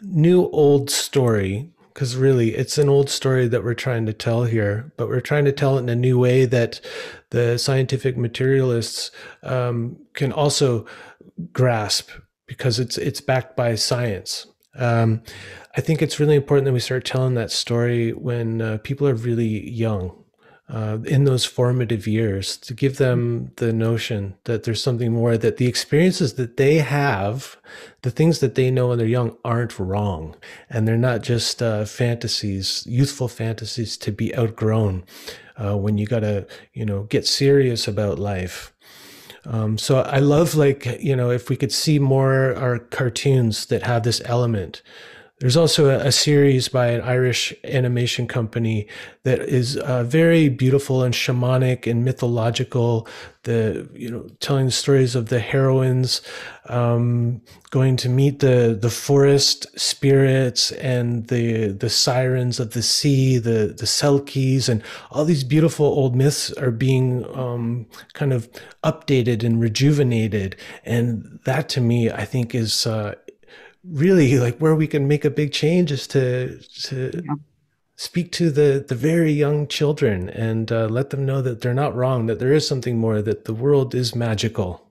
new old story, because really it's an old story that we're trying to tell here, but we're trying to tell it in a new way that the scientific materialists can also grasp, because it's backed by science. I think it's really important that we start telling that story when people are really young. In those formative years, to give them the notion that there's something more, that the experiences that they have, the things that they know when they're young, aren't wrong. And they're not just fantasies, youthful fantasies to be outgrown when you got to, get serious about life. So I love, if we could see more our cartoons that have this element. There's also a series by an Irish animation company that is very beautiful and shamanic and mythological. Telling the stories of the heroines going to meet the forest spirits and the sirens of the sea, the selkies, and all these beautiful old myths are being kind of updated and rejuvenated. And that, to me, I think is really like where we can make a big change is to Yeah. speak to the very young children and let them know that they're not wrong, that there is something more, that the world is magical.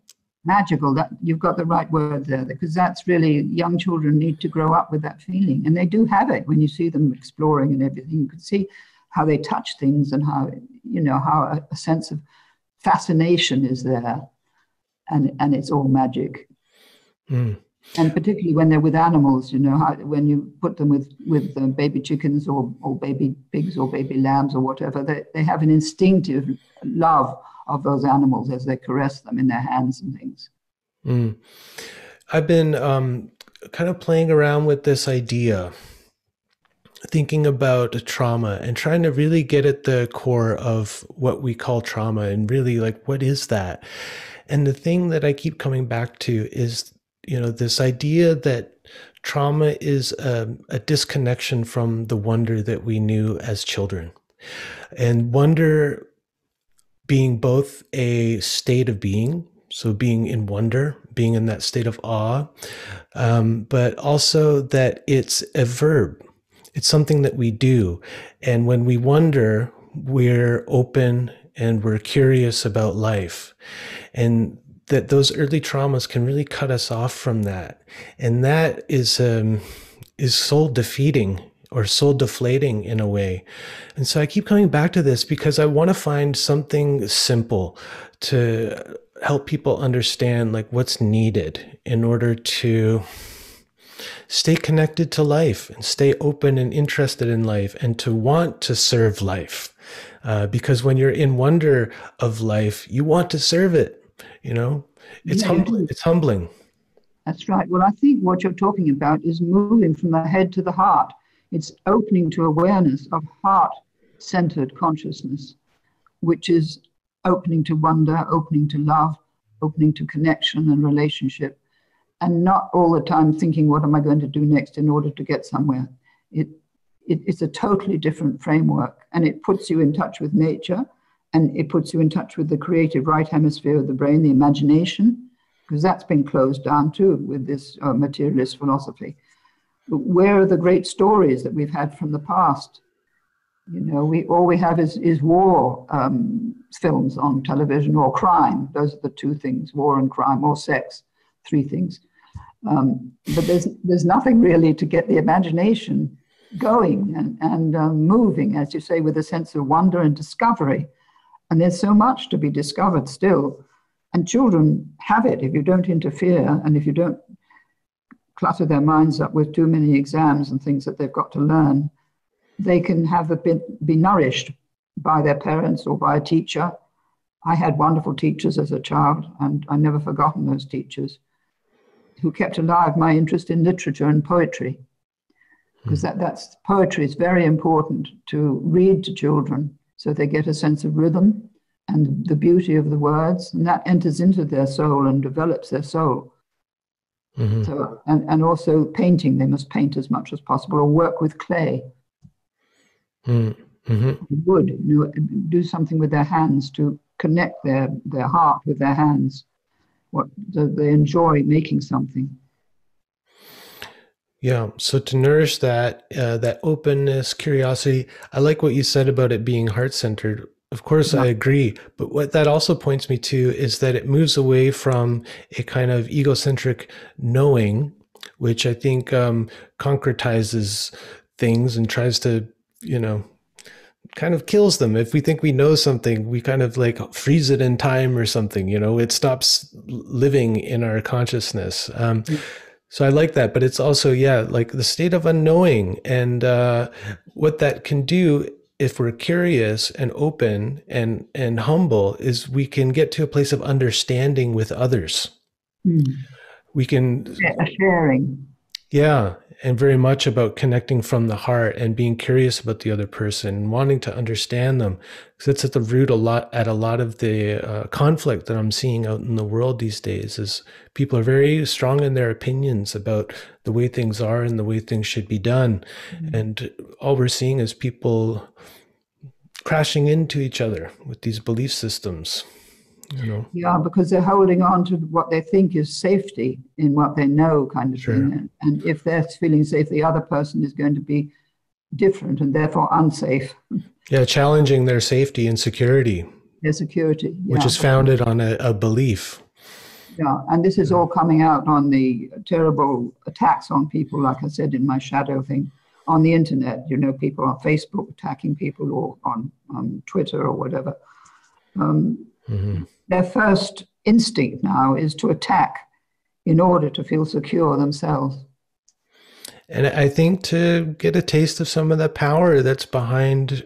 Magical, that you've got the right word there, because that's really, young children need to grow up with that feeling, and they do have it when you see them exploring and everything. You can see how they touch things and how, how a sense of fascination is there, and it's all magic. Mm. And particularly when they're with animals, when you put them with baby chickens or baby pigs or baby lambs or whatever, they have an instinctive love of those animals as they caress them in their hands and things. Mm. I've been kind of playing around with this idea, thinking about trauma and trying to really get at the core of what we call trauma and really like, what is that? And the thing that I keep coming back to is, this idea that trauma is a disconnection from the wonder that we knew as children. And wonder being both a state of being, so being in wonder, being in that state of awe, but also that it's a verb. It's something that we do. And when we wonder, we're open and we're curious about life. And that those early traumas can really cut us off from that. And that is soul defeating or soul deflating in a way. And so I keep coming back to this because I want to find something simple to help people understand like what's needed in order to stay connected to life and stay open and interested in life and to want to serve life. Because when you're in wonder of life, you want to serve it. It's humbling. It's humbling. That's right. Well, I think what you're talking about is moving from the head to the heart. It's opening to awareness of heart-centered consciousness, which is opening to wonder, opening to love, opening to connection and relationship, and not all the time thinking, what am I going to do next in order to get somewhere? It's a totally different framework, and it puts you in touch with nature, and it puts you in touch with the creative right hemisphere of the brain, the imagination, because that's been closed down too with this materialist philosophy. But where are the great stories that we've had from the past? All we have is war films on television, or crime. Those are the two things: war and crime, or sex. Three things. But there's nothing really to get the imagination going and moving, as you say, with a sense of wonder and discovery. And there's so much to be discovered still. And children have it if you don't interfere and if you don't clutter their minds up with too many exams and things that they've got to learn. They can be nourished by their parents or by a teacher. I had wonderful teachers as a child, and I've never forgotten those teachers who kept alive my interest in literature and poetry. Because that's poetry is very important to read to children so they get a sense of rhythm and the beauty of the words, and that enters into their soul and develops their soul. Mm-hmm. So, and also painting, they must paint as much as possible or work with clay. Mm-hmm. Wood, do something with their hands to connect their heart with their hands. They enjoy making something. Yeah. So to nourish that openness, curiosity, I like what you said about it being heart-centered. Of course, I agree. But what that also points me to is that it moves away from a kind of egocentric knowing, which I think concretizes things and tries to, kind of kills them. If we think we know something, we kind of like freeze it in time or something, it stops living in our consciousness. So I like that, but it's also, like the state of unknowing, and what that can do if we're curious and open and humble is we can get to a place of understanding with others. We can sharing. Yeah. And very much about connecting from the heart and being curious about the other person and wanting to understand them. Because it's at the root a lot of the conflict that I'm seeing out in the world these days is people are very strong in their opinions about the way things are and the way things should be done. And all we're seeing is people crashing into each other with these belief systems. you know. Yeah, because they're holding on to what they think is safety in what they know, kind of Sure. thing. And if they're feeling safe, the other person is going to be different and therefore unsafe. Yeah, challenging their safety and security, Their security, which yeah. is founded on a belief. Yeah, and this is all coming out on the terrible attacks on people, like I said in my shadow thing, on the internet. You know, people on Facebook attacking people, or on Twitter or whatever. Their first instinct now is to attack in order to feel secure themselves. And I think to get a taste of some of the power that's behind,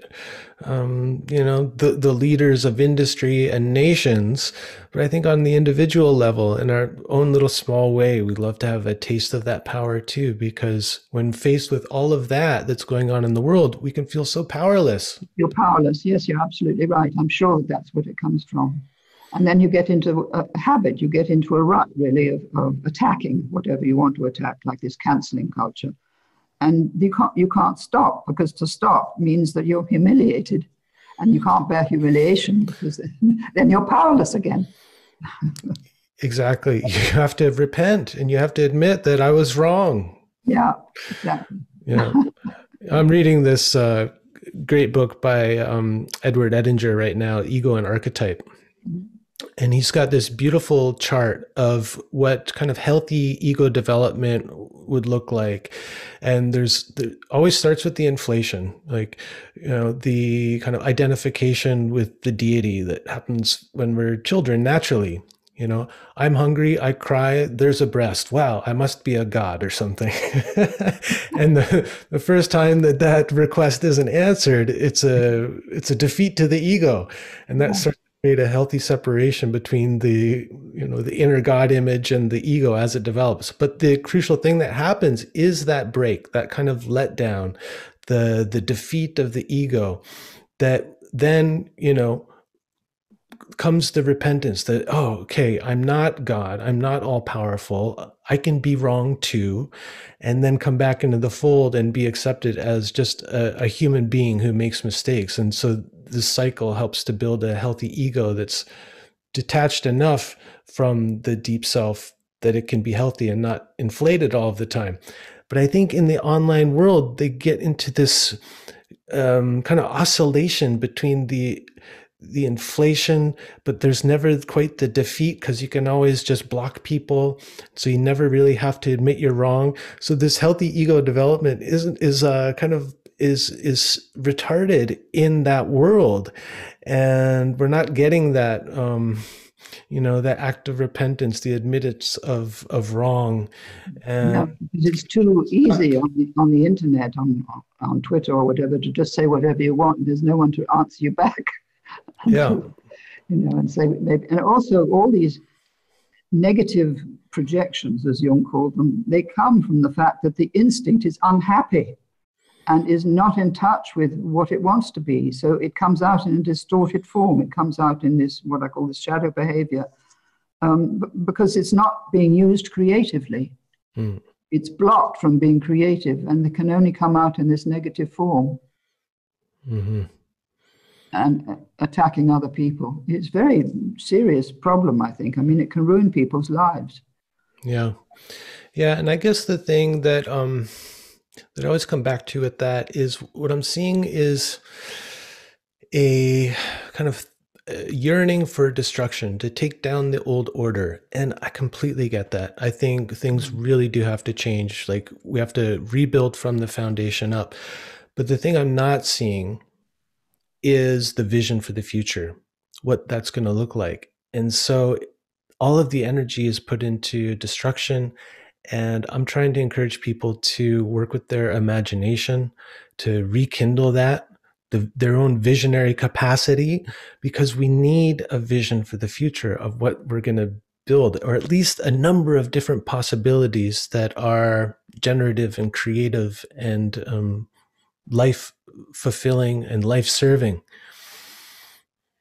the leaders of industry and nations. But I think on the individual level, in our own little small way, we'd love to have a taste of that power too, because when faced with all of that that's going on in the world, we can feel so powerless. You're powerless. Yes, you're absolutely right. I'm sure that's what it comes from. And then you get into a habit, you get into a rut, really, of attacking whatever you want to attack, like this cancelling culture. And you can't stop, because to stop means that you're humiliated, and you can't bear humiliation, because then you're powerless again. Exactly. You have to repent, and you have to admit that I was wrong. Yeah, exactly. Yeah. I'm reading this great book by Edward Edinger right now, Ego and Archetype. And he's got this beautiful chart of what kind of healthy ego development would look like. And always starts with the inflation, like, the kind of identification with the deity that happens when we're children naturally. I'm hungry, I cry, there's a breast. Wow, I must be a god or something. And the first time that request isn't answered, it's a defeat to the ego. And that starts create a healthy separation between the inner God image and the ego as it develops. But the crucial thing that happens is that break, that kind of letdown, the defeat of the ego, that then, comes the repentance that, oh, okay, I'm not God, I'm not all powerful, I can be wrong too, and then come back into the fold and be accepted as just a human being who makes mistakes. And so this cycle helps to build a healthy ego that's detached enough from the deep self that it can be healthy and not inflated all of the time. But I think in the online world, they get into this kind of oscillation between the inflation, but there's never quite the defeat, because you can always just block people, so you never really have to admit you're wrong. So this healthy ego development is retarded in that world, and we're not getting that that act of repentance, the admittance of wrong. And because it's too easy on the internet, on Twitter or whatever, to just say whatever you want, and there's no one to answer you back. Yeah. And say maybe, and also all these negative projections, as Jung called them, they come from the fact that the instinct is unhappy and is not in touch with what it wants to be. So it comes out in a distorted form. It comes out in this, what I call this shadow behavior, because it's not being used creatively. It's blocked from being creative, and it can only come out in this negative form. And attacking other people. It's a very serious problem, I think. I mean, it can ruin people's lives. Yeah. And I guess the thing that I always come back to with that is what I'm seeing is a kind of yearning for destruction, to take down the old order. And I completely get that. I think things really do have to change. Like, we have to rebuild from the foundation up. But the thing I'm not seeing is the vision for the future, what that's going to look like. And so all of the energy is put into destruction. And I'm trying to encourage people to work with their imagination, to rekindle that, their own visionary capacity, because we need a vision for the future of what we're going to build, or at least a number of different possibilities that are generative and creative and life fulfilling and life serving.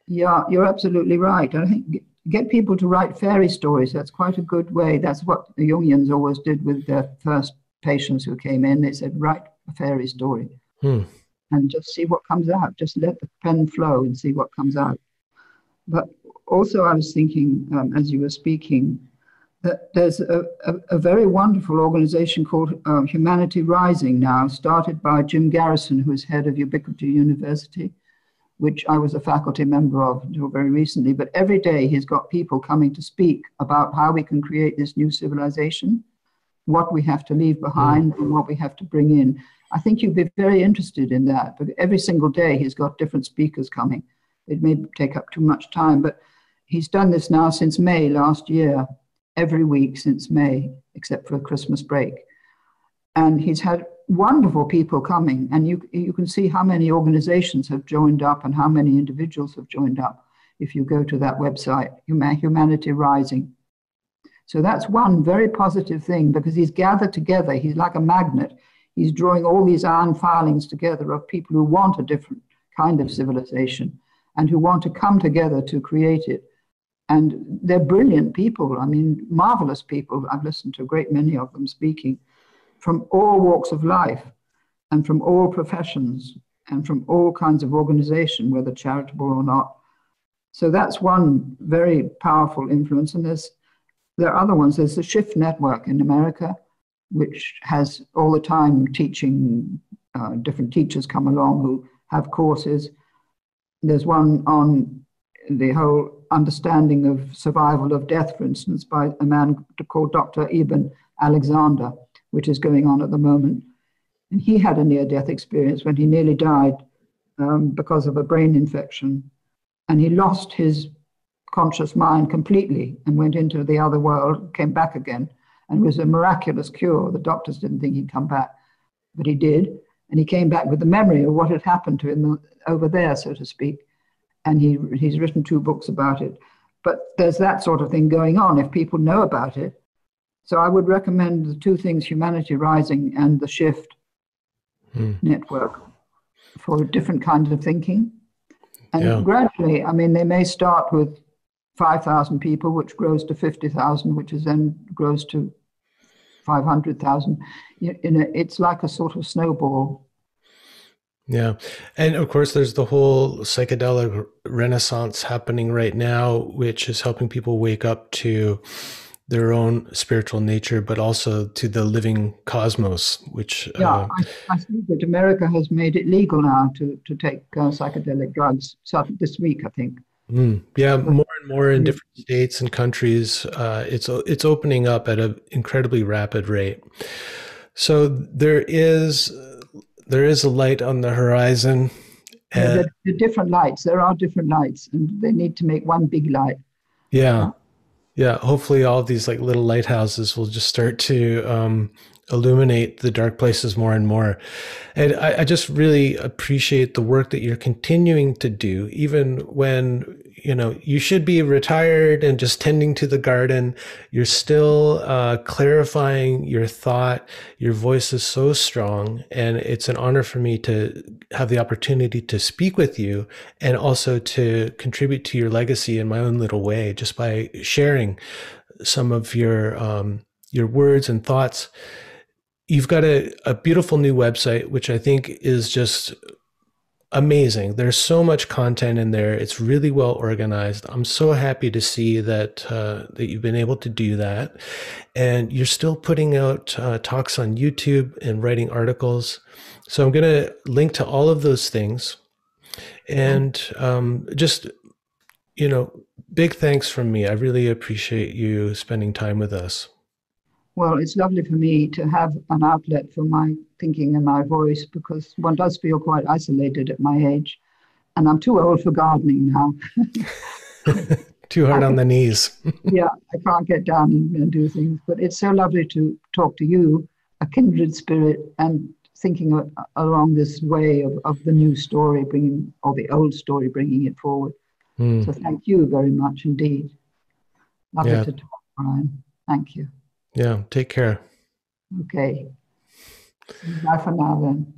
Yeah, you're absolutely right. I think get people to write fairy stories. That's quite a good way. That's what the Jungians always did with their first patients who came in. They said, write a fairy story and just see what comes out. Just let the pen flow and see what comes out. But also I was thinking, as you were speaking, that there's a very wonderful organization called Humanity Rising now, started by Jim Garrison, who is head of Ubiquity University, which I was a faculty member of until very recently. But every day he's got people coming to speak about how we can create this new civilization, what we have to leave behind, and what we have to bring in. I think you'd be very interested in that, but every single day he's got different speakers coming. It may take up too much time, but he's done this now since May last year, every week since May, except for a Christmas break. And he's had wonderful people coming, and you can see how many organizations have joined up and how many individuals have joined up if you go to that website, Humanity Rising. So that's one very positive thing, because he's gathered together, he's like a magnet. He's drawing all these iron filings together of people who want a different kind of civilization and who want to come together to create it. And they're brilliant people, I mean, marvelous people. I've listened to a great many of them speaking from all walks of life and from all professions and from all kinds of organization, whether charitable or not. So that's one very powerful influence. And there are other ones. There's the Shift Network in America, which has all the time teaching, different teachers come along who have courses. There's one on the whole understanding of survival of death, for instance, by a man called Dr. Eben Alexander, which is going on at the moment. And he had a near-death experience when he nearly died because of a brain infection. And he lost his conscious mind completely and went into the other world, came back again, and it was a miraculous cure. The doctors didn't think he'd come back, but he did. And he came back with the memory of what had happened to him over there, so to speak. And he's written 2 books about it. But there's that sort of thing going on if people know about it. So I would recommend the 2 things, Humanity Rising and the Shift Network, for different kinds of thinking. And gradually, I mean, they may start with 5,000 people, which grows to 50,000, which is then grows to 500,000. It's like a sort of snowball. Yeah. And of course, there's the whole psychedelic renaissance happening right now, which is helping people wake up to their own spiritual nature, but also to the living cosmos, which... I think that America has made it legal now to take psychedelic drugs. So this week, I think. Yeah, more and more in different states and countries. It's opening up at an incredibly rapid rate. So there is a light on the horizon. And the different lights. There are different lights, and they need to make one big light. Yeah. Yeah. Hopefully all of these like little lighthouses will just start to illuminate the dark places more and more. And I just really appreciate the work that you're continuing to do, even when, you should be retired and just tending to the garden. You're still clarifying your thought. Your voice is so strong. And it's an honor for me to have the opportunity to speak with you and also to contribute to your legacy in my own little way, just by sharing some of your words and thoughts. You've got a beautiful new website, which I think is just amazing. There's so much content in there. It's really well organized. I'm so happy to see that you've been able to do that. And you're still putting out talks on YouTube and writing articles. So I'm going to link to all of those things. And just, big thanks from me. I really appreciate you spending time with us. Well, it's lovely for me to have an outlet for my thinking and my voice, because one does feel quite isolated at my age. And I'm too old for gardening now. Too hard on the knees. Yeah, I can't get down and do things. But it's so lovely to talk to you, a kindred spirit, and thinking along this way of the new story, or the old story, bringing it forward. So thank you very much indeed. Lovely to talk, Brian. Thank you. Yeah, take care. Okay. Bye for now then.